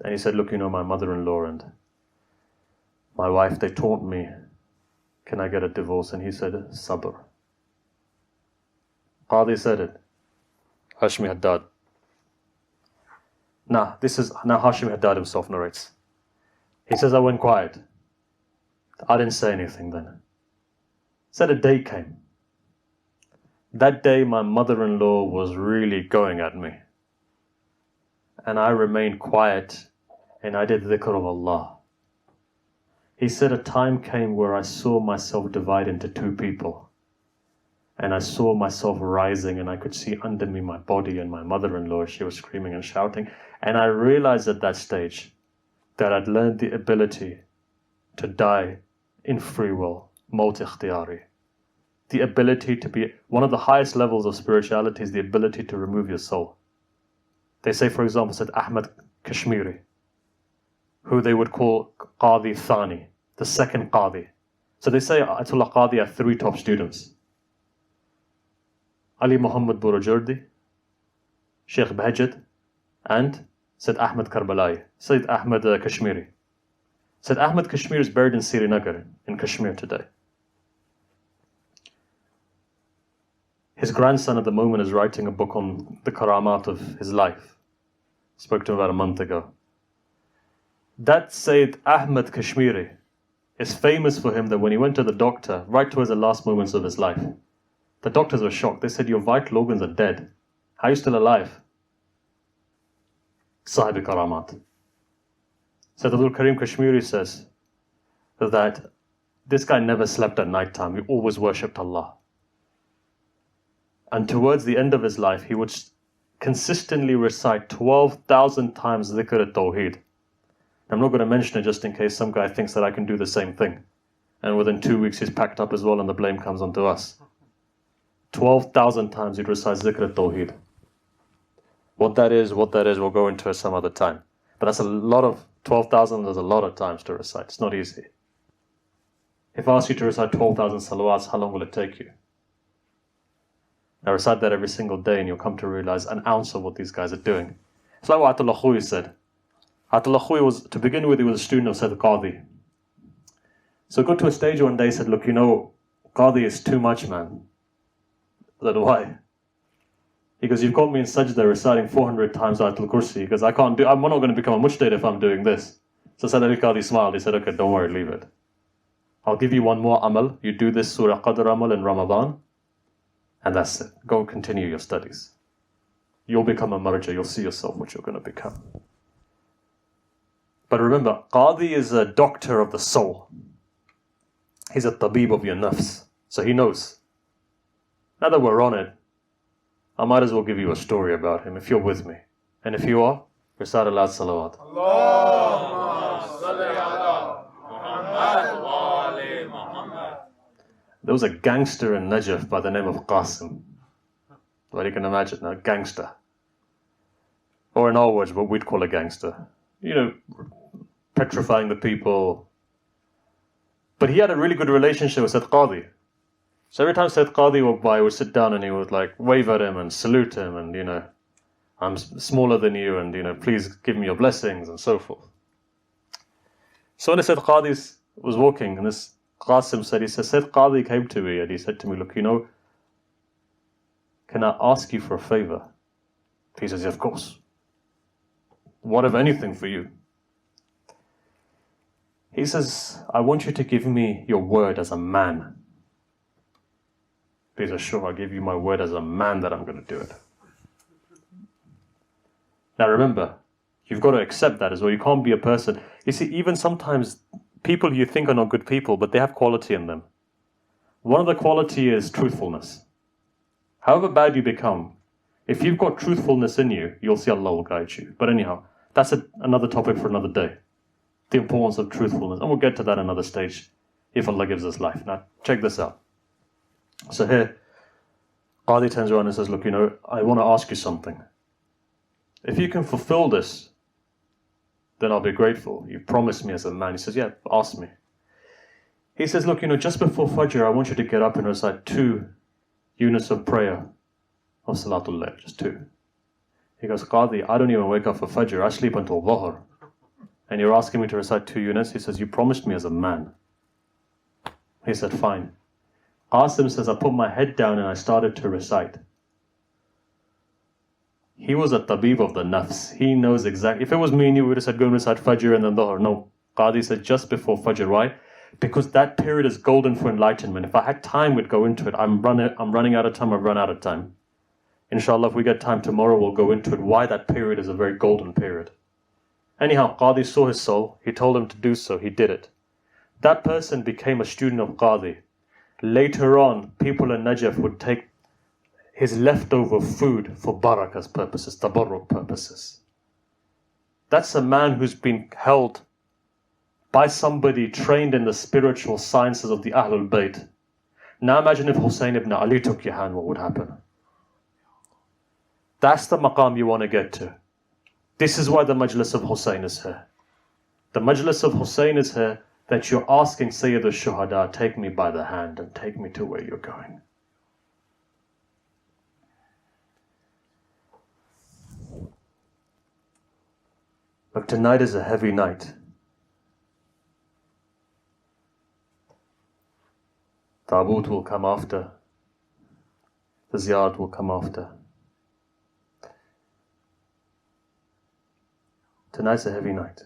and he said, look, my mother-in-law and my wife, they taunt me, can I get a divorce? And he said, sabr. Qadi said it. Hashim Haddad. Now Hashim Haddad himself narrates. He says, I went quiet. I didn't say anything then. Said a day came. That day my mother-in-law was really going at me. And I remained quiet and I did dhikr of Allah. He said a time came where I saw myself divide into two people. And I saw myself rising and I could see under me my body and my mother-in-law. She was screaming and shouting. And I realized at that stage that I'd learned the ability to die in free will, maut ikhtiyari. The ability to be, one of the highest levels of spirituality is the ability to remove your soul. They say, for example, said Ahmad Kashmiri, who they would call Qadi Thani, the second Qadi. So they say Ayatollah Qadi had three top students. Ali Muhammad Burujurdi, Sheikh Bahjat, and Said Ahmad Karbalai, Said Ahmad Kashmiri. Said Ahmad Kashmiri is buried in Srinagar, in Kashmir today. His grandson at the moment is writing a book on the karamat of his life. Spoke to him about a month ago. That Said Ahmad Kashmiri is famous for him that when he went to the doctor, right towards the last moments of his life, the doctors were shocked. They said, your vital organs are dead. How are you still alive? Sahib Karamat. Said Abdul Karim Kashmiri says that this guy never slept at night time. He always worshipped Allah. And towards the end of his life, he would consistently recite 12,000 times dhikr al-tawheed. I'm not going to mention it just in case some guy thinks that I can do the same thing. And within 2 weeks he's packed up as well and the blame comes onto us. 12,000 times he'd recite Zikr al-Tawheed. What that is, we'll go into it some other time. But that's a lot of, 12,000 is a lot of times to recite. It's not easy. If I ask you to recite 12,000 salawats, how long will it take you? Now recite that every single day and you'll come to realize an ounce of what these guys are doing. It's like what Atullah Khuy said. Atullah Khuy was, to begin with, he was a student of Sayyid Qadi. So he got to a stage one day, he said, look, you know, Qadi is too much, man. I said, why? He goes, you've got me in sajda reciting 400 times Ayatul Kursi. He goes, I'm not going to become a mujtahid if I'm doing this. So Sayyid Ali Qadi smiled. He said, okay, don't worry, leave it. I'll give you one more amal. You do this Surah Qadr amal in Ramadan. And that's it. Go continue your studies. You'll become a marja. You'll see yourself what you're going to become. But remember, Qadi is a doctor of the soul. He's a tabib of your nafs. So he knows. Now that we're on it, I might as well give you a story about him if you're with me. And if you are, recite aloud salawat. Allahumma salli ala Muhammad wa ali Muhammad. There was a gangster in Najaf by the name of Qasim. Well, you can imagine, a gangster. Or in our words, what we'd call a gangster. You know, petrifying the people. But he had a really good relationship with Sayyid Qadi. So every time Sayyid Qadi walked by, he would sit down and he would like wave at him and salute him and, you know, I'm smaller than you and, you know, please give me your blessings and so forth. So when Sayyid Qadi was walking and this Qasim said, he said, Sayyid Qadi came to me and he said to me, look, you know, can I ask you for a favor? He says, yeah, of course. What if anything for you? He says, I want you to give me your word as a man. He says, sure, I'll give you my word as a man that I'm going to do it. Now remember, you've got to accept that as well. You can't be a person. You see, even sometimes people you think are not good people, but they have quality in them. One of the quality is truthfulness. However bad you become, if you've got truthfulness in you, you'll see Allah will guide you. But anyhow, that's another topic for another day. The importance of truthfulness. And we'll get to that another stage if Allah gives us life. Now, check this out. So here, Qadi turns around and says, look, you know, I want to ask you something. If you can fulfill this, then I'll be grateful. You promised me as a man. He says, yeah, ask me. He says, look, you know, just before Fajr, I want you to get up and recite 2 units of prayer of Salatul Layl, just 2. He goes, Qadi, I don't even wake up for Fajr. I sleep until Dhuhr. And you're asking me to recite 2 units? He says, you promised me as a man. He said, fine. Qasim says, I put my head down and I started to recite. He was a tabib of the nafs. He knows exactly. If it was me and you, we would have said, go and recite Fajr and then Dhuhr. No. Qadi said, just before Fajr. Why? Because that period is golden for enlightenment. If I had time, we'd go into it. I'm running out of time. I've run out of time. Inshallah, if we get time tomorrow, we'll go into it. Why that period is a very golden period. Anyhow, Qadi saw his soul. He told him to do so. He did it. That person became a student of Qadi. Later on, people in Najaf would take his leftover food for barakah's purposes, tabarruk purposes. That's a man who's been held by somebody trained in the spiritual sciences of the Ahlul Bayt. Now imagine if Hussein ibn Ali took your hand, what would happen? That's the maqam you want to get to. This is why the Majlis of Hussein is here. The Majlis of Hussein is here that you're asking Sayyid al-Shuhada, take me by the hand and take me to where you're going. Look, tonight is a heavy night. Taboot will come after. The Ziyarat will come after. Tonight's a heavy night.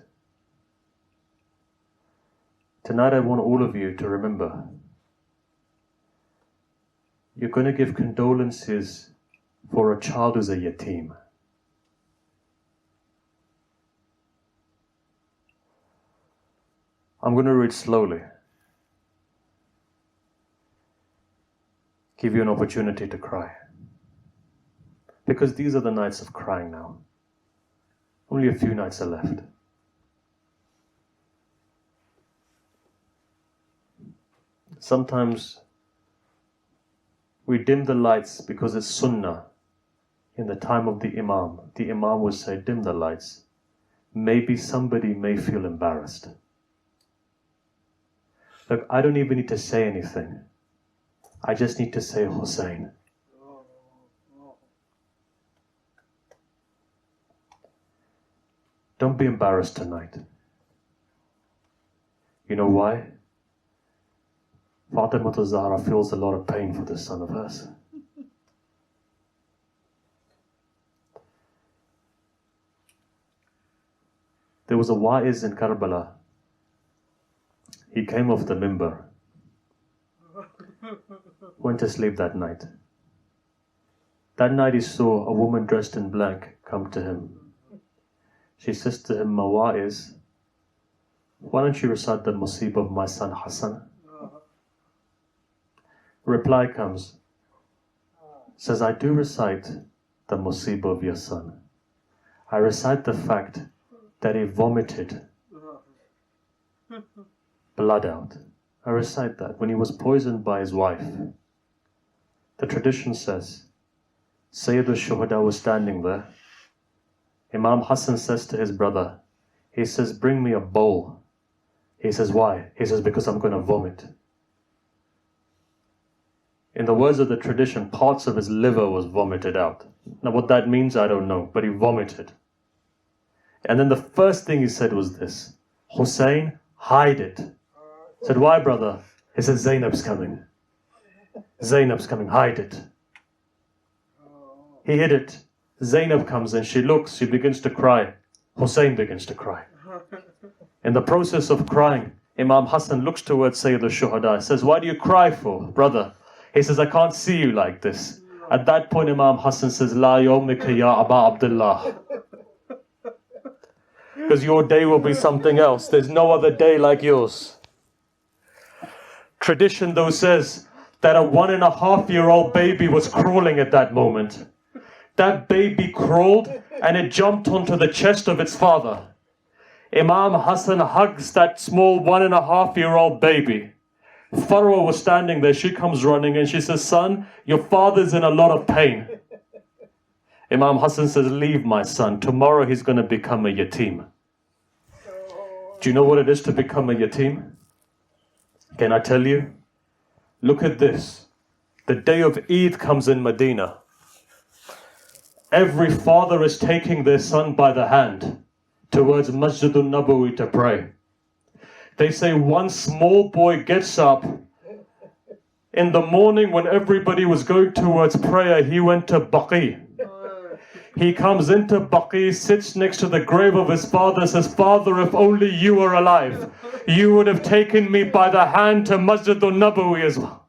Tonight I want all of you to remember, you're going to give condolences for a child who's a yatim. I'm going to read slowly. Give you an opportunity to cry. Because these are the nights of crying now. Only a few nights are left. Sometimes we dim the lights because it's sunnah. In the time of the Imam would say, dim the lights. Maybe somebody may feel embarrassed. Look, I don't even need to say anything. I just need to say Hussein. Don't be embarrassed tonight. You know why? Fatima Zahra feels a lot of pain for this son of hers. There was a wa'iz in Karbala. He came off the mimbar, went to sleep that night. That night he saw a woman dressed in black come to him. She says to him, Mawa'iz, why don't you recite the musib of my son Hassan? Reply comes, says, I do recite the musib of your son. I recite the fact that he vomited blood out. I recite that when he was poisoned by his wife. The tradition says, Sayyid al-Shuhada was standing there. Imam Hassan says to his brother, he says, bring me a bowl. He says, why? He says, because I'm going to vomit. In the words of the tradition, parts of his liver was vomited out. Now what that means, I don't know, but he vomited. And then the first thing he said was this, Hussein, hide it. I said, why, brother? He said, Zainab's coming. Zainab's coming, hide it. He hid it. Zainab comes and she looks, she begins to cry. Hussein begins to cry. In the process of crying, Imam Hassan looks towards Sayyid al-Shuhada, says, why do you cry for, brother? He says, I can't see you like this. At that point, Imam Hassan says, La yawmika ya Aba Abdullah. Because your day will be something else. There's no other day like yours. Tradition, though, says that a 1.5-year-old baby was crawling at that moment. That baby crawled and it jumped onto the chest of its father. Imam Hassan hugs that small 1.5-year-old baby. Farwa was standing there. She comes running and she says, son, your father's in a lot of pain. Imam Hassan says, leave my son. Tomorrow he's going to become a yatim. Do you know what it is to become a yatim? Can I tell you? Look at this. The day of Eid comes in Medina. Every father is taking their son by the hand towards Masjid al-Nabawi to pray. They say one small boy gets up. In the morning when everybody was going towards prayer, he went to Baqi. He comes into Baqi, sits next to the grave of his father, says, Father, if only you were alive, you would have taken me by the hand to Masjid al-Nabawi as well.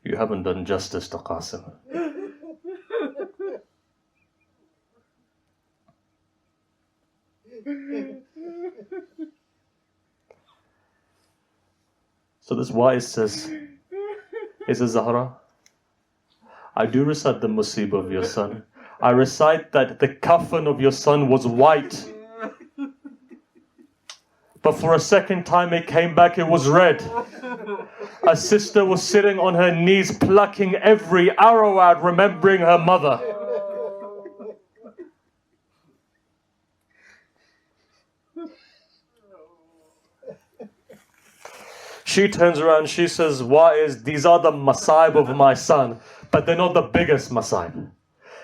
You haven't done justice to Qasim. So this wise says, he says, Zahra, I do recite the musib of your son. I recite that the coffin of your son was white. But for a second time it came back, it was red. A sister was sitting on her knees plucking every arrow out, remembering her mother. She turns around, she says, these are the masaib of my son, but they're not the biggest masaib.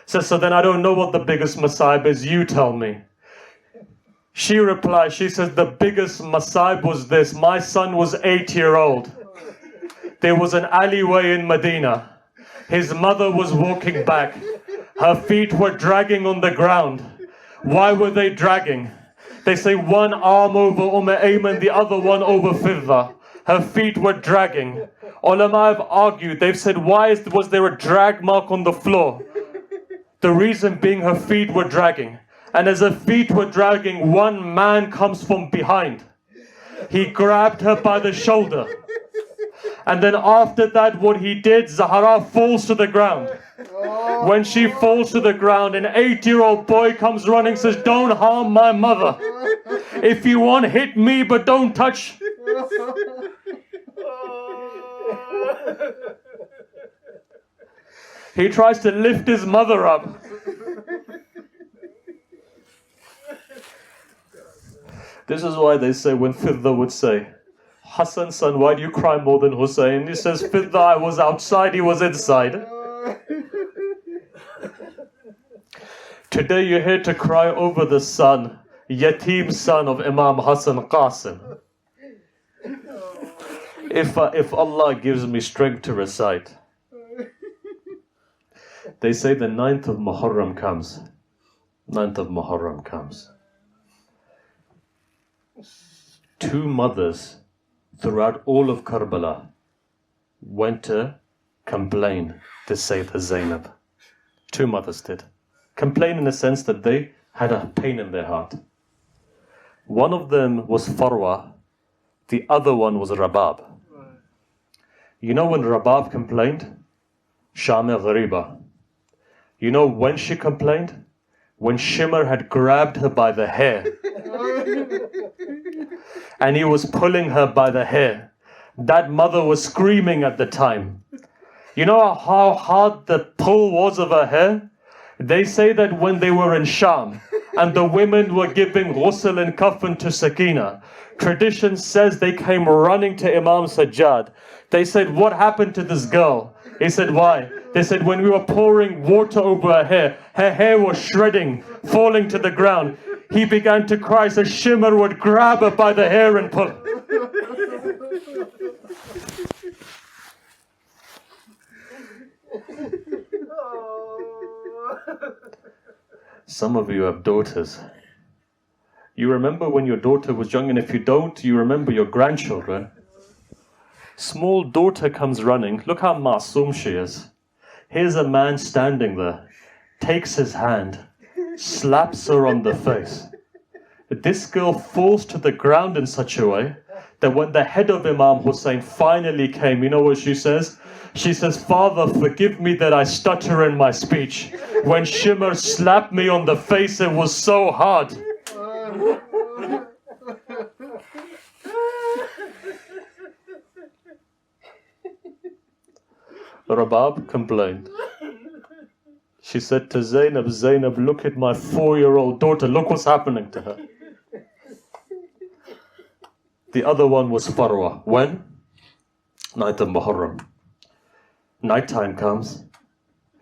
Says, so then I don't know what the biggest masaib is, you tell me. She replies, she says, the biggest masaib was this. My son was 8-year-old. There was an alleyway in Medina. His mother was walking back. Her feet were dragging on the ground. Why were they dragging? They say one arm over Ayman, the other one over Fidda. Her feet were dragging. Ulama have argued, they've said, was there a drag mark on the floor? The reason being her feet were dragging. And as her feet were dragging, one man comes from behind. He grabbed her by the shoulder. And then after that, what he did, Zahra falls to the ground. When she falls to the ground, an 8-year-old boy comes running, says, don't harm my mother. If you want, hit me, but don't touch. He tries to lift his mother up. This is why they say, when Fidda would say, Hassan, son, why do you cry more than Hussein? He says, Fidda, I was outside, he was inside. Today you're here to cry over the son, yatim son of Imam Hassan Qasim. If Allah gives me strength to recite, they say the 9th of Muharram comes. 9th of Muharram comes. 2 mothers throughout all of Karbala went to complain to Sayyidah Zainab. 2 mothers did. Complain in the sense that they had a pain in their heart. One of them was Farwa, the other one was Rabab. You know when Rabab complained? Shame Ghariba. You know when she complained? When Shimmer had grabbed her by the hair. And he was pulling her by the hair. That mother was screaming at the time. You know how hard the pull was of her hair? They say that when they were in Sham and the women were giving ghusl and kafan to Sakina, tradition says they came running to Imam Sajjad. They said, what happened to this girl? He said, why? They said, when we were pouring water over her hair was shredding, falling to the ground. He began to cry, so Shimmer would grab her by the hair and pull. Some of you have daughters. You remember when your daughter was young, and if you don't, you remember your grandchildren. Small daughter comes running. Look how masoom she is. Here's a man standing there, takes his hand, slaps her on the face. This girl falls to the ground in such a way that when the head of Imam Hussein finally came, you know what she says? She says, Father, forgive me that I stutter in my speech. When Shimmer slapped me on the face, it was so hard. Rabab complained. She said to Zainab, Zainab, look at my 4-year-old daughter. Look what's happening to her. The other one was Farwa. When? 9th of Muharram. Nighttime comes.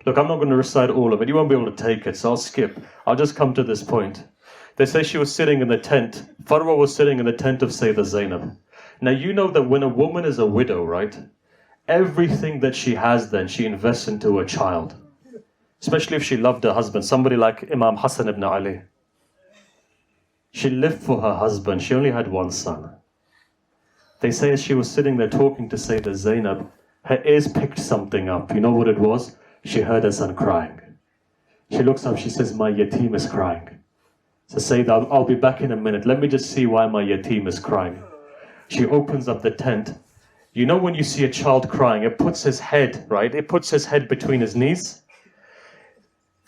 Look, I'm not going to recite all of it. You won't be able to take it, so I'll skip. I'll just come to this point. They say she was sitting in the tent. Farwa was sitting in the tent of Sayyidah Zainab. Now, you know that when a woman is a widow, right? Everything that she has then, she invests into a child. Especially if she loved her husband. Somebody like Imam Hassan ibn Ali. She lived for her husband. She only had one son. They say as she was sitting there talking to Sayyidah Zainab, her ears picked something up. You know what it was? She heard her son crying. She looks up, she says, my yatim is crying. So Sayyidah, I'll be back in a minute. Let me just see why my yatim is crying. She opens up the tent. You know when you see a child crying, it puts his head, right? It puts his head between his knees.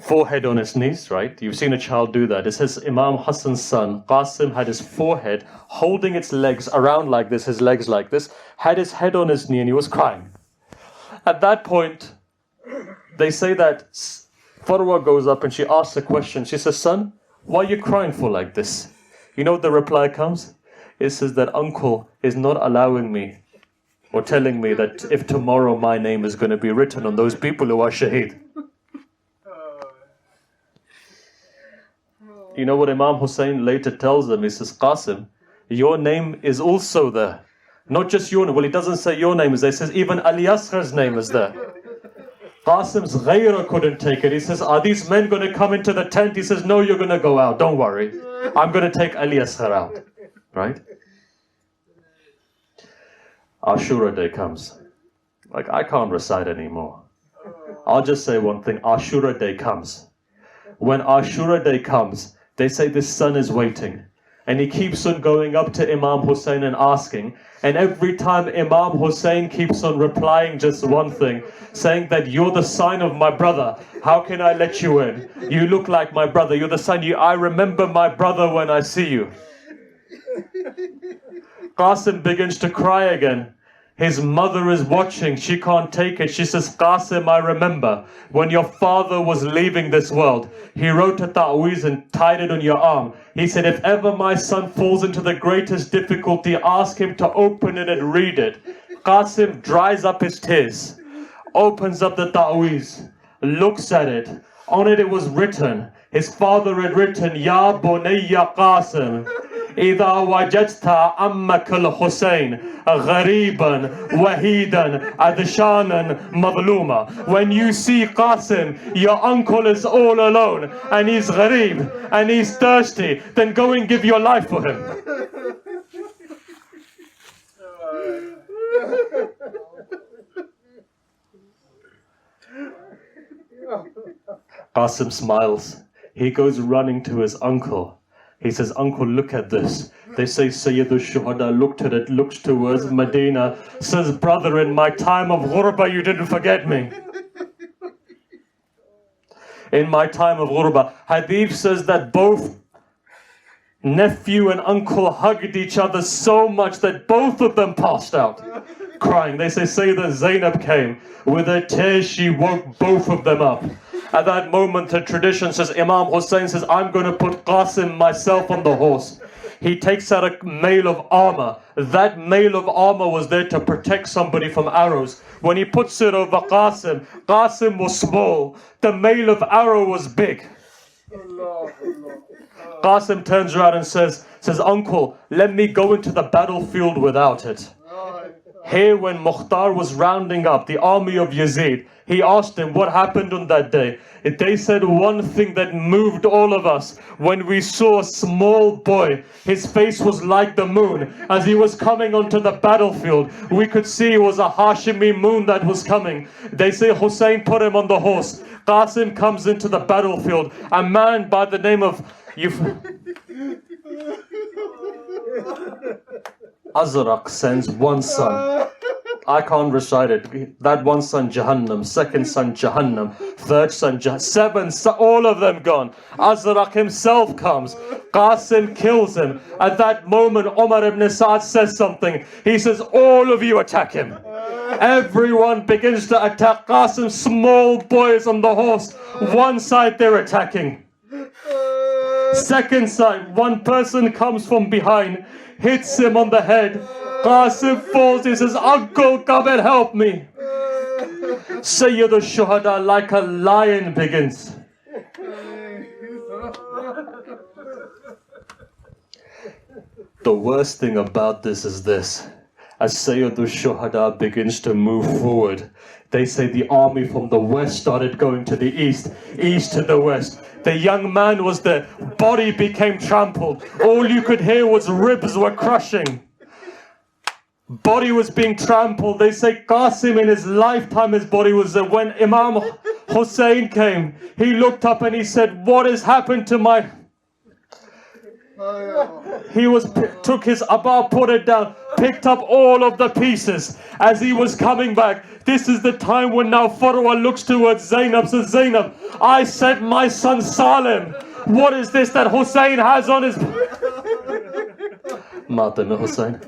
Forehead on his knees, right? You've seen a child do that. It says Imam Hassan's son, Qasim, had his forehead holding its legs around like this, his legs like this, had his head on his knee and he was crying. At that point, they say that Farwa goes up and she asks a question. She says, son, why are you crying for like this? You know what the reply comes? It says that uncle is not allowing me or telling me that if tomorrow my name is going to be written on those people who are shaheed. You know what Imam Hussein later tells them? He says, Qasim, your name is also there. Not just your name. Well, he doesn't say your name is there. He says even Ali Asghar's name is there. Qasim's ghayra couldn't take it. He says, are these men going to come into the tent? He says, no, you're going to go out. Don't worry. I'm going to take Ali Asghar out. Right? Ashura Day comes. Like, I can't recite anymore. I'll just say one thing. Ashura Day comes. When Ashura Day comes, they say the sun is waiting. And he keeps on going up to Imam Hussein and asking. And every time Imam Hussein keeps on replying just one thing, saying that you're the sign of my brother. How can I let you in? You look like my brother. You're the sign. I remember my brother when I see you. Qasim begins to cry again. His mother is watching. She can't take it. She says, Qasim, I remember when your father was leaving this world. He wrote a ta'weez and tied it on your arm. He said, if ever my son falls into the greatest difficulty, ask him to open it and read it. Qasim dries up his tears, opens up the ta'weez, looks at it. On it was written, his father had written, Ya Bunayya Qasim, إذا وجدت عمك الحسين غريبا وحيدا عطشانا مظلوما. When you see Qasim, your uncle is all alone and he's gharib and he's thirsty, then go and give your life for him. Qasim smiles. He goes running to his uncle. He says, uncle, look at this. They say Sayyidul Shuhada looked at it, looks towards Medina, says, brother, in my time of ghurba, you didn't forget me. In my time of ghurba. Hadith says that both nephew and uncle hugged each other so much that both of them passed out, crying. They say Sayyidah Zainab came. With her tears, she woke both of them up. At that moment, the tradition says, Imam Hussein says, I'm going to put Qasim myself on the horse. He takes out a mail of armor. That mail of armor was there to protect somebody from arrows. When he puts it over Qasim, Qasim was small. The mail of arrow was big. Qasim turns around and says, uncle, let me go into the battlefield without it. Here, when Mukhtar was rounding up the army of Yazid, he asked him what happened on that day. They said one thing that moved all of us when we saw a small boy. His face was like the moon. As he was coming onto the battlefield, we could see it was a Hashimi moon that was coming. They say Hussein put him on the horse. Qasim comes into the battlefield. A man by the name of Azraq sends one son. I can't recite it. That one son, Jahannam. Second son, Jahannam. Third son, seven, all of them gone. Azraq himself comes. Qasim kills him. At that moment, Umar ibn Sa'ad says something. He says, all of you attack him. Everyone begins to attack Qasim. Small boys on the horse. One side they're attacking. Second side, one person comes from behind, hits him on the head. Qasim falls, he says, uncle, come and help me. Sayyidul Shuhada, like a lion, begins. The worst thing about this is this. As Sayyidul Shuhada begins to move forward, they say the army from the west started going to the east, east to the west. The young man was there, body became trampled. All you could hear was ribs were crushing. Body was being trampled. They say Qasim in his lifetime, his body was there. When Imam Hussein came, he looked up and he said, what has happened to my... He took his abba, put it down, picked up all of the pieces. As he was coming back, this is the time when now Farwa looks towards Zainab, says, Zainab, I said my son Salim. What is this that Hussein has on his... Matam Hussein.